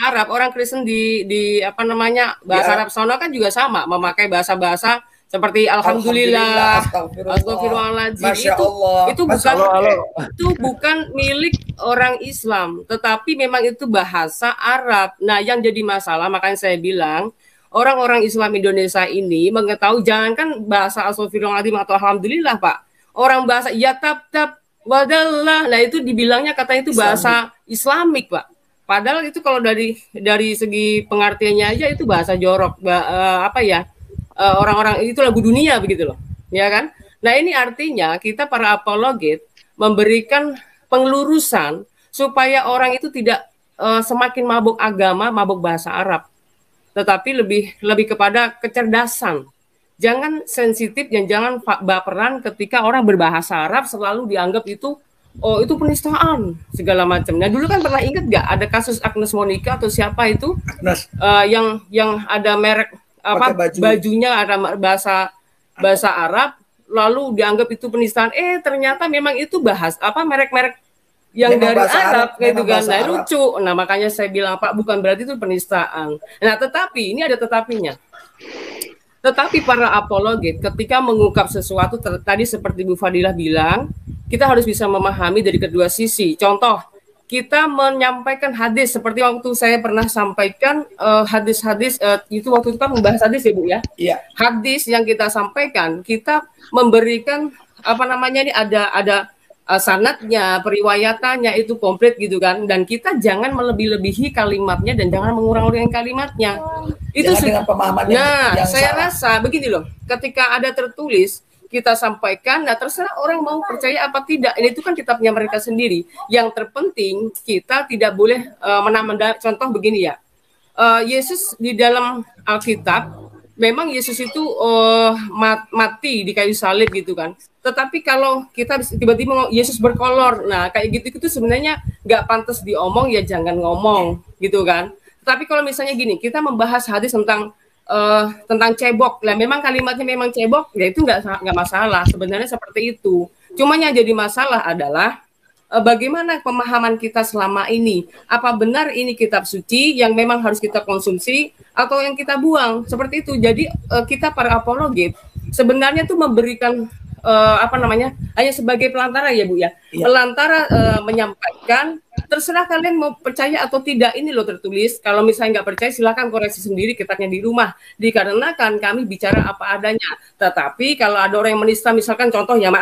Arab, orang Kristen di apa namanya bahasa Arab sana kan juga sama, memakai bahasa-bahasa seperti alhamdulillah, astagfirullahaladzim, itu bukan milik orang Islam, tetapi memang itu bahasa Arab. Nah, yang jadi masalah, makanya saya bilang orang-orang Islam Indonesia ini mengetahui, jangankan bahasa astagfirullahaladzim atau alhamdulillah, Pak. Orang bahasa ya tab wadallah, nah itu dibilangnya katanya itu bahasa Islamik, Pak. Padahal itu kalau dari segi pengertiannya aja itu bahasa jorok, orang-orang itu lagu dunia begitu loh, ya kan? Nah, ini artinya kita para apologet memberikan pengelurusan supaya orang itu tidak semakin mabuk agama, mabuk bahasa Arab, tetapi lebih kepada kecerdasan. Jangan sensitif dan jangan baperan ketika orang berbahasa Arab selalu dianggap itu itu penistaan segala macam. Nah, dulu kan pernah ingat nggak ada kasus Agnes Monica atau siapa itu yang ada merek apa bajunya ada bahasa Arab lalu dianggap itu penistaan. Ternyata memang itu merek-merek yang memang dari Arab gitu kan. Nah, lucu. Nah, makanya saya bilang Pak, bukan berarti itu penistaan. Nah, tetapi ini ada tetapinya. Tetapi para apologet ketika mengungkap sesuatu tadi seperti Bu Fadilah bilang, kita harus bisa memahami dari kedua sisi. Contoh, kita menyampaikan hadis seperti waktu saya pernah sampaikan hadis-hadis itu waktu itu kan membahas hadis ya Bu ya. Iya. Hadis yang kita sampaikan, kita memberikan ini ada sanadnya, periwayatannya itu komplit gitu kan, dan kita jangan melebih-lebihi kalimatnya dan jangan mengurang-urang kalimatnya. Itu dengan pemahaman yang saya salah. Rasa begini loh, ketika ada tertulis kita sampaikan, nah terserah orang mau percaya apa tidak, ini itu kan kitabnya mereka sendiri. Yang terpenting kita tidak boleh menambah. Contoh begini ya, Yesus di dalam Alkitab memang Yesus itu mati di kayu salib gitu kan. Tetapi kalau kita tiba-tiba Yesus berkolor, nah kayak gitu itu sebenarnya nggak pantas diomong, ya jangan ngomong gitu kan. Tapi kalau misalnya gini, kita membahas hadis tentang cebok, lah memang kalimatnya memang cebok, ya itu nggak masalah. Sebenarnya seperti itu. Cuma yang jadi masalah adalah bagaimana pemahaman kita selama ini. Apa benar ini kitab suci yang memang harus kita konsumsi atau yang kita buang? Seperti itu. Jadi kita para apologet sebenarnya tuh memberikan hanya sebagai pelantara ya Bu ya. Iya. Pelantara menyampaikan, terserah kalian mau percaya atau tidak, ini loh tertulis. Kalau misalnya nggak percaya silakan koreksi sendiri kitabnya di rumah. Dikarenakan kami bicara apa adanya. Tetapi kalau ada orang yang menista, misalkan contoh ya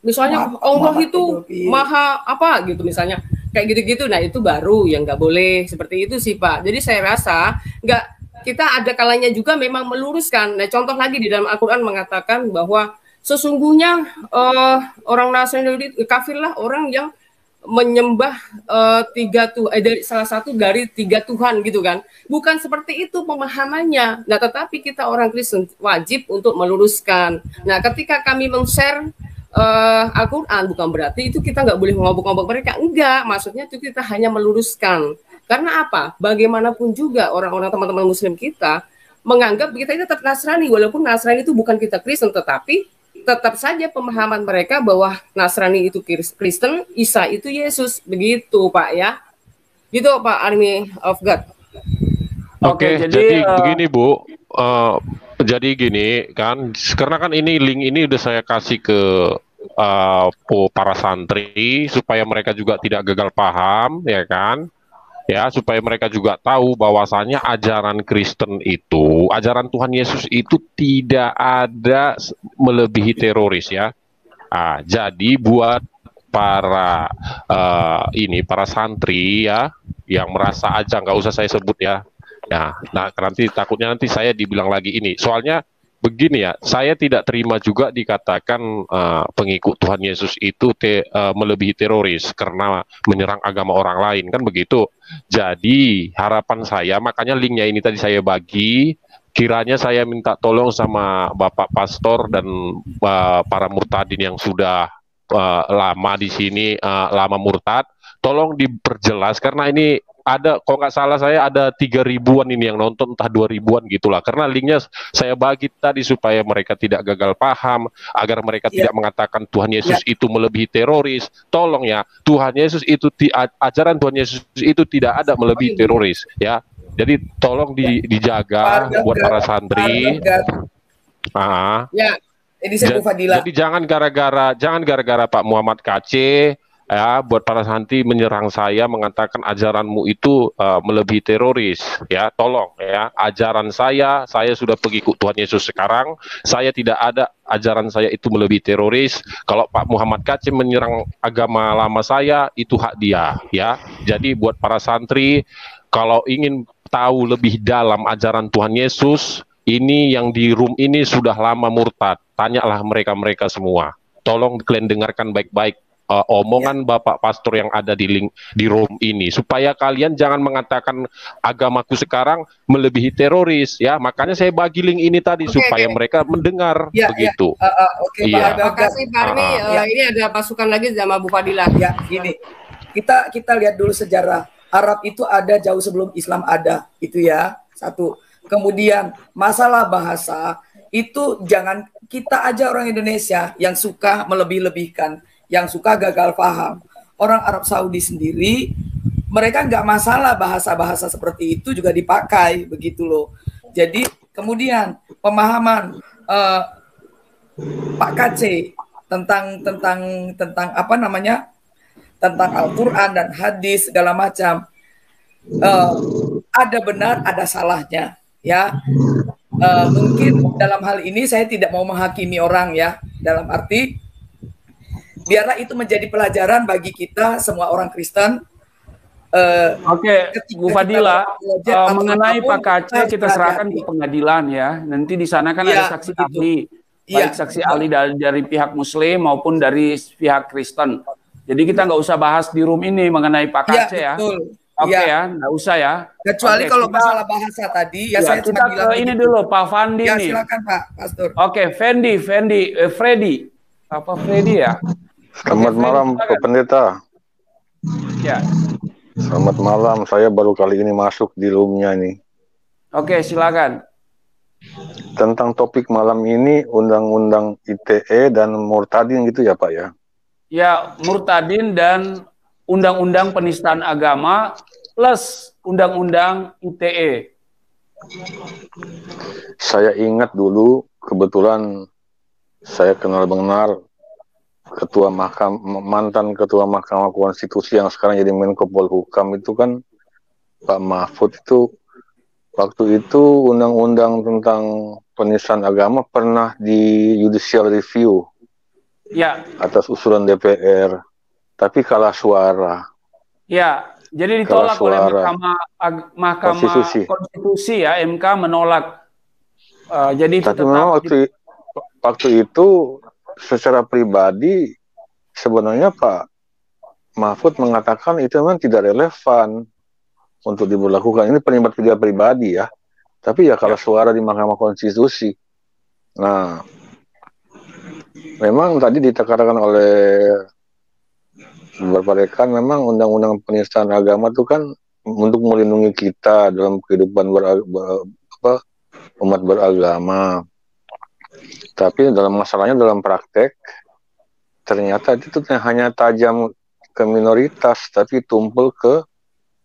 misalnya Allah itu maha apa gitu misalnya kayak gitu-gitu, nah itu baru yang nggak boleh seperti itu sih Pak. Jadi saya rasa kita ada kalanya juga memang meluruskan. Nah, contoh lagi di dalam Al-Quran mengatakan bahwa sesungguhnya orang Nasrani kafirlah orang yang menyembah salah satu dari 3 Tuhan gitu kan. Bukan seperti itu pemahamannya. Nah, tetapi kita orang Kristen wajib untuk meluruskan. Nah, ketika kami men-share Al-Quran bukan berarti itu kita nggak boleh ngobok-ngobok mereka. Enggak, maksudnya itu kita hanya meluruskan. Karena apa? Bagaimanapun juga orang-orang teman-teman Muslim kita menganggap kita ini tetap Nasrani, walaupun Nasrani itu bukan kita Kristen, tetapi tetap saja pemahaman mereka bahwa Nasrani itu Kristen, Isa itu Yesus, begitu Pak ya. Gitu Pak Army of God. Oke, jadi begini Bu, jadi gini kan, karena kan ini link ini udah saya kasih ke para santri supaya mereka juga tidak gagal paham, ya kan? Ya, supaya mereka juga tahu bahwasannya ajaran Kristen itu, ajaran Tuhan Yesus itu tidak ada melebihi teroris ya. Jadi buat para para santri ya yang merasa aja, nggak usah saya sebut ya. Nah takutnya nanti saya dibilang lagi ini. Soalnya begini ya, saya tidak terima juga dikatakan pengikut Tuhan Yesus itu melebihi teroris karena menyerang agama orang lain, kan begitu. Jadi harapan saya, makanya linknya ini tadi saya bagi, kiranya saya minta tolong sama Bapak Pastor dan para murtadin yang sudah lama di sini, lama murtad, tolong diperjelas karena ini ada, kalau nggak salah saya ada 3.000-an ini yang nonton, entah 2.000-an gitulah. Karena linknya saya bagi tadi supaya mereka tidak gagal paham, agar mereka tidak mengatakan Tuhan Yesus itu melebihi teroris. Tolong ya, Tuhan Yesus itu ajaran Tuhan Yesus itu tidak ada melebihi teroris ya. Jadi tolong dijaga buat para santri. Ini saya Bu Fadilah. Jadi jangan gara-gara Pak Muhammad KC ya, buat para santri menyerang saya mengatakan ajaranmu itu melebihi teroris ya. Tolong ya, ajaran saya sudah pengikut Tuhan Yesus sekarang, saya tidak ada ajaran saya itu melebihi teroris. Kalau Pak Muhammad KC menyerang agama lama saya, itu hak dia ya. Jadi buat para santri, kalau ingin tahu lebih dalam ajaran Tuhan Yesus, ini yang di room ini sudah lama murtad. Tanyalah mereka-mereka semua. Tolong kalian dengarkan baik-baik omongan Bapak Pastor yang ada di room ini, supaya kalian jangan mengatakan agamaku sekarang melebihi teroris, ya. Makanya saya bagi link ini tadi supaya mereka mendengar begitu. Terima kasih Pak Armi. Ini ada pasukan lagi sama Bu Fadilah. Ya, gini. Kita lihat dulu sejarah. Arab itu ada jauh sebelum Islam ada, itu ya. Satu. Kemudian masalah bahasa itu jangan kita aja orang Indonesia yang suka melebih-lebihkan, yang suka gagal paham. Orang Arab Saudi sendiri mereka nggak masalah bahasa-bahasa seperti itu juga dipakai begitu loh. Jadi kemudian pemahaman Pak KC tentang apa namanya, tentang Al-Quran dan hadis segala macam, ada benar ada salahnya. Ya, mungkin dalam hal ini saya tidak mau menghakimi orang ya, dalam arti biarlah itu menjadi pelajaran bagi kita semua orang Kristen. Oke, Bu Fadila, mengenai Pak KC kita serahkan ke pengadilan ya. Nanti di sana kan ada saksi ahli, baik saksi ahli dari pihak Muslim maupun dari pihak Kristen. Jadi kita nggak usah bahas di room ini mengenai Pak KC ya. Betul. Oke ya, nggak usah ya. Kecuali kalau masalah bahasa tadi, ya saya kita cuma bilang ini dulu, Pak Fandi ya, nih. silakan Pak Pastor. Oke, Freddy. Apa Freddy ya? Selamat malam, Pak Pendeta. Ya. Selamat malam, saya baru kali ini masuk di roomnya nih. Oke, silakan. Tentang topik malam ini, Undang-Undang ITE dan Murtadin gitu ya Pak ya? Ya, Murtadin dan Undang-Undang Penistaan Agama plus Undang-Undang ITE. Saya ingat dulu, kebetulan saya kenal benar mantan Ketua Mahkamah Konstitusi yang sekarang jadi Menko Polhukam itu kan Pak Mahfud itu. Waktu itu undang-undang tentang penistaan agama pernah di judicial review ya, atas usulan DPR. Tapi kalah suara. Ya, jadi ditolak oleh Mahkamah Konstitusi ya, MK menolak. Jadi itu tapi memang waktu itu secara pribadi sebenarnya Pak Mahfud mengatakan itu memang tidak relevan untuk diberlakukan. Ini pendapat dia pribadi ya. Tapi ya kalah suara di Mahkamah Konstitusi. Nah, memang tadi ditekankan oleh beberapa rekan, memang undang-undang penistaan agama itu kan untuk melindungi kita dalam kehidupan umat beragama. Tapi dalam masalahnya dalam praktek ternyata itu hanya tajam ke minoritas tapi tumpul ke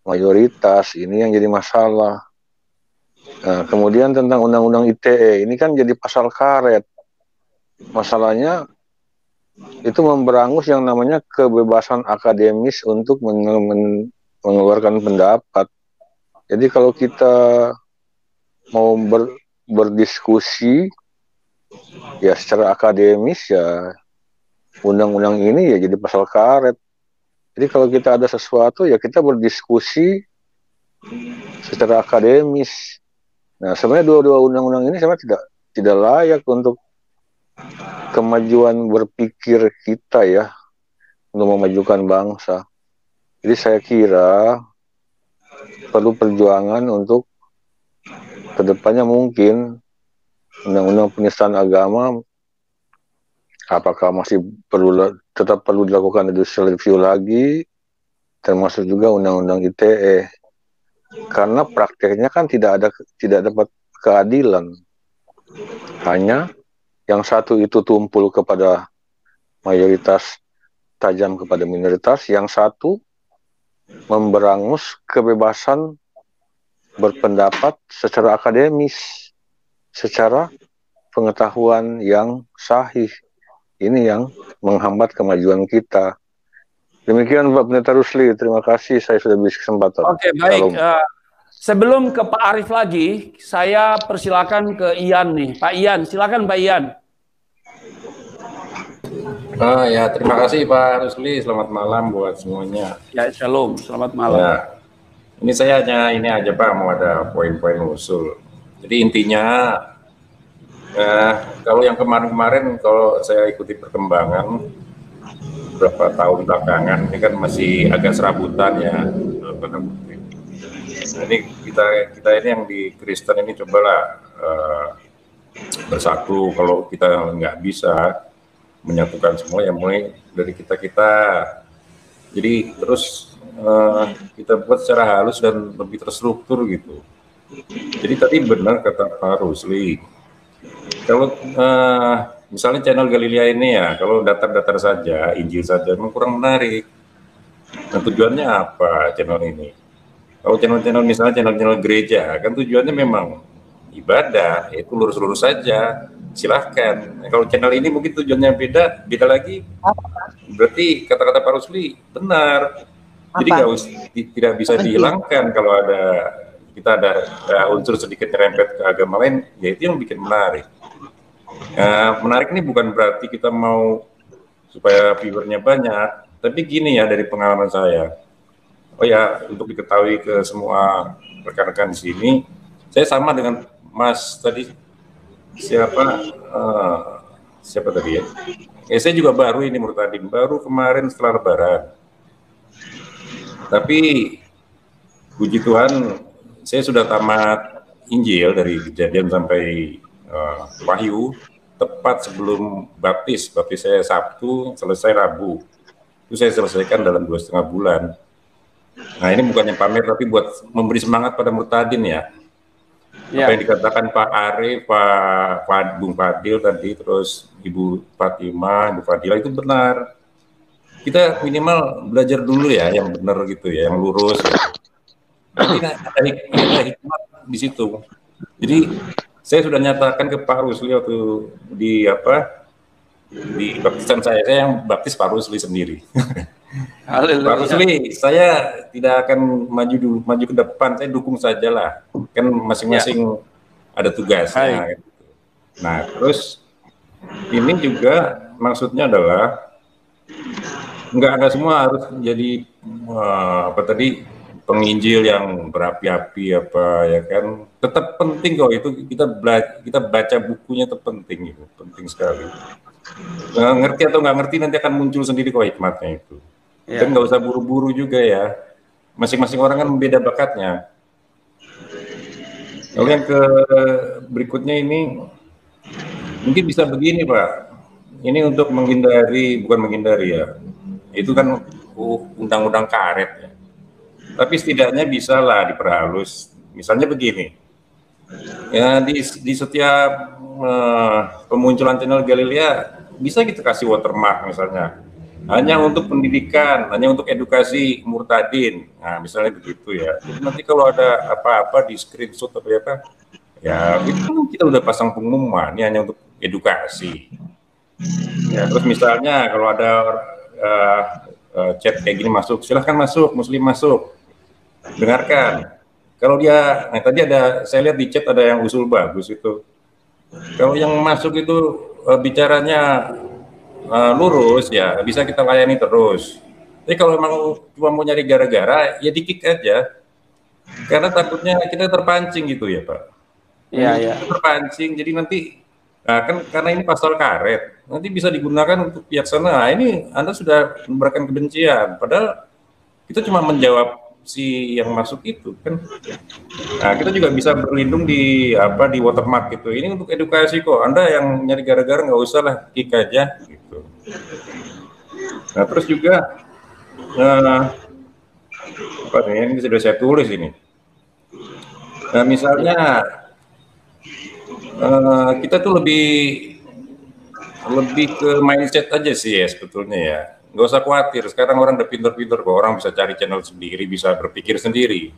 mayoritas. Ini yang jadi masalah. Nah, kemudian tentang undang-undang ITE ini kan jadi pasal karet. Masalahnya itu memberangus yang namanya kebebasan akademis untuk mengeluarkan pendapat. Jadi kalau kita mau berdiskusi ya secara akademis, ya undang-undang ini ya jadi pasal karet. Jadi kalau kita ada sesuatu ya kita berdiskusi secara akademis. Nah, sebenarnya dua undang-undang ini sebenarnya tidak layak untuk kemajuan berpikir kita ya, untuk memajukan bangsa. Jadi saya kira perlu perjuangan untuk kedepannya mungkin undang-undang penistaan agama apakah masih tetap perlu dilakukan judicial review lagi, termasuk juga undang-undang ITE, karena prakteknya kan tidak dapat keadilan. Hanya yang satu itu tumpul kepada mayoritas, tajam kepada minoritas. Yang satu memberangus kebebasan berpendapat secara akademis, secara pengetahuan yang sahih. Ini yang menghambat kemajuan kita. Demikian Pak Pendeta Rusli, terima kasih saya sudah beri kesempatan. Oke, baik. Sebelum ke Pak Arif lagi, saya persilakan ke Ian nih. Pak Ian, silakan Pak Ian. Ya, terima kasih Pak Rusli. Selamat malam buat semuanya. Ya, shalom. Selamat malam. Ya, ini saya hanya ini aja Pak, mau ada poin-poin usul. Jadi intinya, kalau yang kemarin-kemarin, kalau saya ikuti perkembangan beberapa tahun belakangan, ini kan masih agak serabutan ya. Jadi kita ini yang di Kristen ini cobalah bersatu. Kalau kita nggak bisa menyatukan semua, ya mulai dari kita. Jadi terus kita buat secara halus dan lebih terstruktur gitu. Jadi tadi benar kata Pak Rusli, kalau misalnya channel Galilea ini ya, kalau datar-datar saja, Injil saja, memang kurang menarik. Nah, tujuannya apa channel ini? Kalau channel-channel misalnya channel-channel gereja, kan tujuannya memang ibadah, itu lurus-lurus saja, silahkan. Nah, kalau channel ini mungkin tujuannya beda lagi. Berarti kata-kata Pak Rusli benar. Jadi tidak bisa dihilangkan kalau kita ada unsur sedikit nyerempet ke agama lain, ya itu yang bikin menarik. Menarik ini bukan berarti kita mau supaya viewernya banyak, tapi gini ya dari pengalaman saya. Oh ya, untuk diketahui ke semua rekan-rekan di sini, saya sama dengan Mas tadi, siapa tadi ya? Saya juga baru ini Murtadin, baru kemarin setelah Lebaran. Tapi puji Tuhan, saya sudah tamat Injil dari Kejadian sampai Wahyu, tepat sebelum baptis saya Sabtu, selesai Rabu. Itu saya selesaikan dalam 2,5 bulan. Nah ini bukannya pamer, tapi buat memberi semangat pada Murtadin ya. Apa yang dikatakan Pak Arif, Pak Bung Fadil tadi, terus Ibu Fatima, Ibu Fadila itu benar. Kita minimal belajar dulu ya, yang benar gitu ya, yang lurus. Nanti ada hikmat di situ. Jadi saya sudah nyatakan ke Pak Rusli waktu di baptisan saya yang baptis Pak Rusli sendiri. Pak Rusli, saya tidak akan maju ke depan, saya dukung sajalah. Kan masing-masing ada tugasnya. Nah, terus ini juga maksudnya adalah nggak semua harus jadi penginjil yang berapi-api ya kan. Tetap penting kok itu, kita baca bukunya itu penting itu, penting sekali. Ngerti atau nggak ngerti nanti akan muncul sendiri kok hikmatnya itu. Dan nggak usah buru-buru juga ya. Masing-masing orang kan beda bakatnya. Lalu yang berikutnya ini mungkin bisa begini Pak. Ini untuk bukan menghindari ya. Itu kan undang-undang karet ya. Tapi setidaknya bisa lah diperhalus. Misalnya begini. Ya di setiap pemunculan channel Galilea bisa kita kasih watermark misalnya. Hanya untuk pendidikan, hanya untuk edukasi Murtadin. Nah, misalnya begitu ya. Jadi nanti kalau ada apa-apa di screenshot atau apa, ya itu kita udah pasang pengumuman, ini hanya untuk edukasi. Ya, terus misalnya kalau ada chat kayak gini masuk, silahkan masuk, Muslim masuk, dengarkan. Kalau dia, nah tadi saya lihat di chat ada yang usul bagus itu. Kalau yang masuk itu bicaranya lurus ya bisa kita layani terus. Tapi kalau memang cuma mau nyari gara-gara ya di-kick aja. Karena takutnya kita terpancing gitu ya Pak. Iya. Terpancing jadi nanti kan karena ini pasal karet nanti bisa digunakan untuk pihak sana. Nah, ini Anda sudah memberikan kebencian padahal kita cuma menjawab si yang masuk itu kan. Nah, kita juga bisa berlindung di watermark gitu. Ini untuk edukasi kok. Anda yang nyari gara-gara nggak usah lah, kick aja gitu. Nah, terus juga ini sudah saya tulis ini. Nah, misalnya kita tuh lebih ke mindset aja sih ya sebetulnya ya. Nggak usah khawatir, sekarang orang udah pinter-pinter kok, orang bisa cari channel sendiri, bisa berpikir sendiri.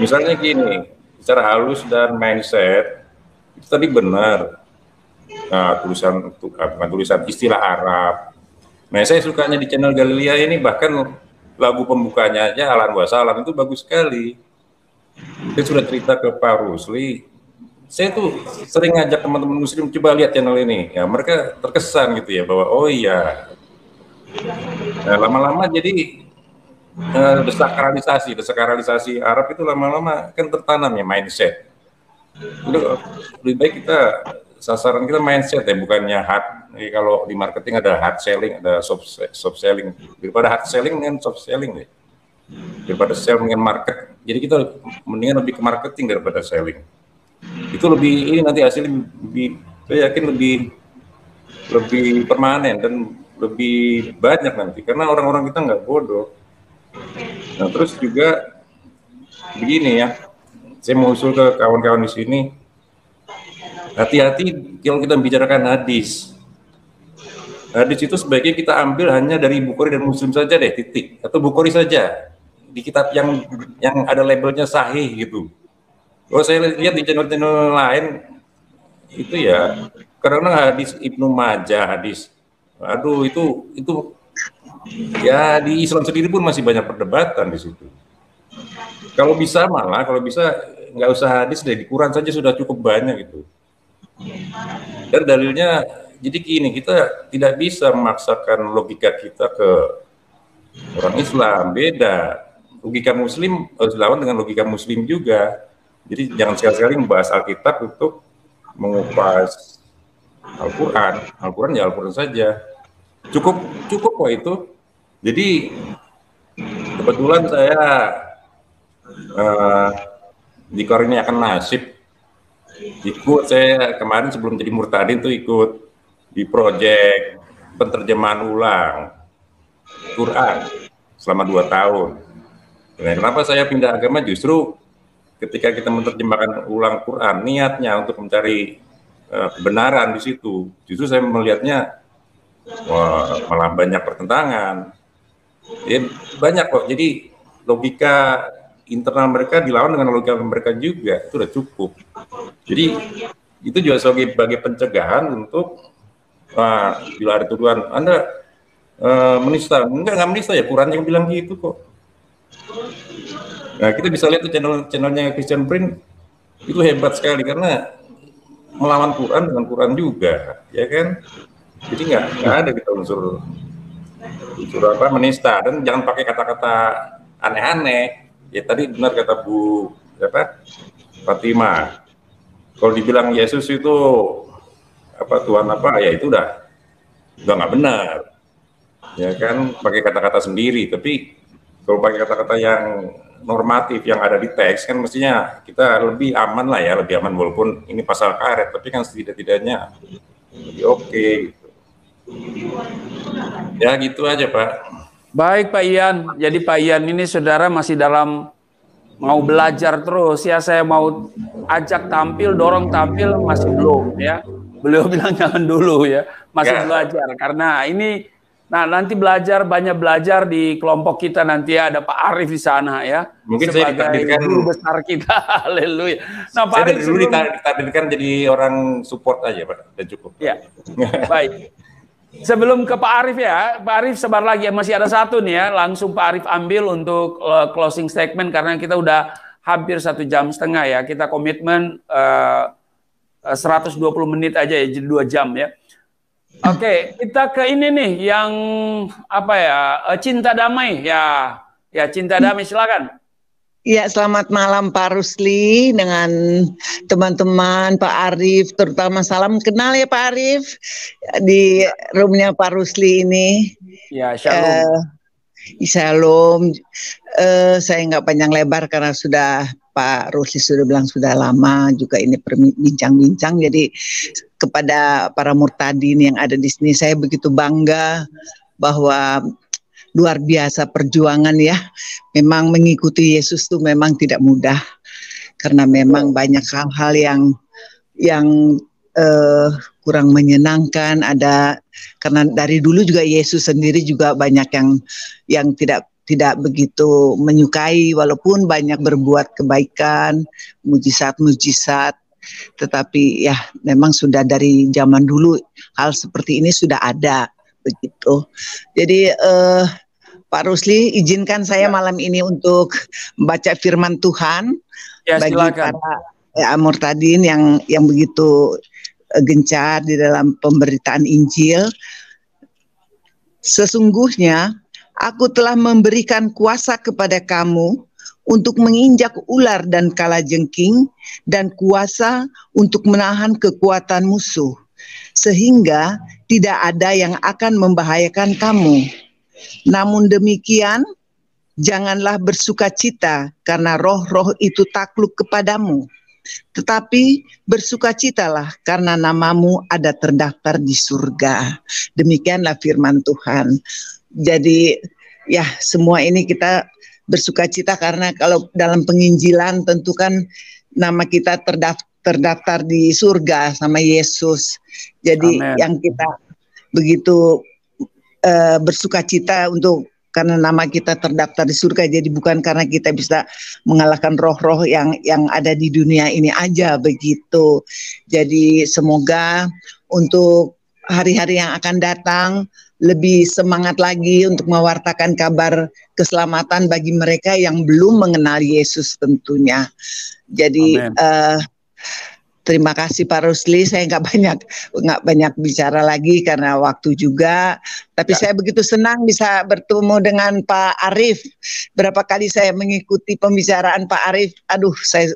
Misalnya gini, secara halus dan mindset, itu tadi benar. Nah, bukan tulisan istilah Arab. Nah, saya sukanya di channel Galilea ini, bahkan lagu pembukanya aja, Ahlan wa Sahlan, itu bagus sekali. Saya sudah cerita ke Pak Rusli, saya tuh sering ngajak teman-teman Muslim, coba lihat channel ini. Ya, mereka terkesan gitu ya, bahwa oh iya, nah, lama-lama jadi desakralisasi Arab itu lama-lama kan tertanam ya mindset. Udah, lebih baik kita sasaran kita mindset ya, bukannya hard. Kalau di marketing ada hard selling, ada soft selling. Daripada hard selling dengan soft selling deh. Daripada sell dengan market. Jadi kita mendingan lebih ke marketing daripada selling. Itu lebih, ini nanti hasilnya lebih, saya yakin lebih permanen dan lebih banyak nanti, karena orang-orang kita nggak bodoh. Nah, terus juga begini ya, saya mau usul ke kawan-kawan di sini, hati-hati kalau kita bicarakan hadis. Hadis itu sebaiknya kita ambil hanya dari Bukhari dan Muslim saja deh, titik. Atau Bukhari saja, di kitab yang ada labelnya sahih gitu. Kalau saya lihat di channel-channel lain, itu ya, karena hadis Ibnu Majah, hadis, aduh itu ya di Islam sendiri pun masih banyak perdebatan di situ. Kalau bisa nggak usah hadis deh, di Quran saja sudah cukup banyak gitu. Dan dalilnya, jadi gini, kita tidak bisa memaksakan logika kita ke orang Islam, beda. Logika Muslim harus dilawan dengan logika Muslim juga. Jadi jangan sekali-kali membahas Alkitab untuk mengupas Al-Quran. Al-Quran ya Al-Quran saja. Cukup kok itu. Jadi kebetulan saya dikaruniakan nasib. Saya kemarin sebelum jadi murtadin tuh ikut di proyek penterjemahan ulang Quran selama 2 tahun. Nah, kenapa saya pindah agama? Justru ketika kita menerjemahkan ulang Quran, niatnya untuk mencari kebenaran di situ. Justru saya melihatnya malah banyak pertentangan. Ya, banyak kok. Jadi logika internal mereka dilawan dengan logika mereka juga, itu udah cukup. Jadi itu juga sebagai pencegahan untuk bila ada tuduhan Anda menista, enggak menista ya, Quran yang bilang gitu kok. Nah, kita bisa lihat tuh channelnya Christian Prince itu hebat sekali karena melawan Quran dengan Quran juga, ya kan? Jadi nggak ada kita unsur apa menista, dan jangan pakai kata-kata aneh-aneh. Ya tadi benar kata Bu Fatimah. Kalau dibilang Yesus itu apa Tuhan apa, ya itu udah nggak benar. Ya kan, pakai kata-kata sendiri. Tapi kalau pakai kata-kata yang normatif yang ada di teks kan mestinya kita lebih aman lah ya, lebih aman walaupun ini pasal karet, tapi kan setidak-tidaknya lebih oke gitu. Ya gitu aja Pak. Baik Pak Ian, jadi Pak Ian ini saudara masih dalam mau belajar terus ya, saya mau ajak tampil, dorong tampil masih belum ya. Beliau bilang jangan dulu ya, masih belajar karena ini. Nah, nanti banyak belajar di kelompok kita nanti ya, ada Pak Arif di sana ya. Mungkin sebagai saya ditakdirkan guru besar kita. Haleluya. Nah, Pak Arif dulu ditakdirkan jadi orang support aja, Pak. Dan cukup. Ya. Baik. Sebelum ke Pak Arif ya, Pak Arif sebar lagi, masih ada satu nih ya, langsung Pak Arif ambil untuk closing statement karena kita udah hampir 1,5 jam ya. Kita komitmen 120 menit aja ya, jadi 2 jam ya. Oke, kita ke ini nih yang apa ya, Cinta Damai ya, Cinta Damai, silakan. Ya, selamat malam Pak Rusli dengan teman-teman Pak Arif, terutama salam kenal ya Pak Arif di roomnya Pak Rusli ini. Ya, shalom. Shalom. Saya nggak panjang lebar karena sudah Pak Rusli sudah bilang sudah lama juga ini bincang-bincang. Jadi kepada para murtadin yang ada di sini, saya begitu bangga bahwa luar biasa perjuangan ya. Memang mengikuti Yesus itu memang tidak mudah karena memang banyak hal-hal yang kurang menyenangkan. Ada karena dari dulu juga Yesus sendiri juga banyak yang tidak begitu menyukai walaupun banyak berbuat kebaikan, mujizat-mujizat. Tetapi ya memang sudah dari zaman dulu hal seperti ini sudah ada begitu. Jadi Pak Rusli, izinkan saya malam ini untuk membaca firman Tuhan bagi para murtadin yang begitu gencar di dalam pemberitaan Injil. Sesungguhnya aku telah memberikan kuasa kepada kamu untuk menginjak ular dan kalajengking, dan kuasa untuk menahan kekuatan musuh, sehingga tidak ada yang akan membahayakan kamu. Namun demikian, janganlah bersukacita karena roh-roh itu takluk kepadamu, tetapi bersukacitalah karena namamu ada terdaftar di surga. Demikianlah firman Tuhan. Jadi ya, semua ini kita bersukacita karena kalau dalam penginjilan tentu kan nama kita terdaftar di surga sama Yesus. Jadi Amen. yang kita begitu bersukacita untuk karena nama kita terdaftar di surga. Jadi bukan karena kita bisa mengalahkan roh-roh yang ada di dunia ini aja begitu. Jadi semoga untuk hari-hari yang akan datang lebih semangat lagi untuk mewartakan kabar keselamatan bagi mereka yang belum mengenal Yesus tentunya. Jadi terima kasih Pak Rusli. Saya nggak banyak bicara lagi karena waktu juga. Tapi saya begitu senang bisa bertemu dengan Pak Arief. Berapa kali saya mengikuti pembicaraan Pak Arief. Aduh, saya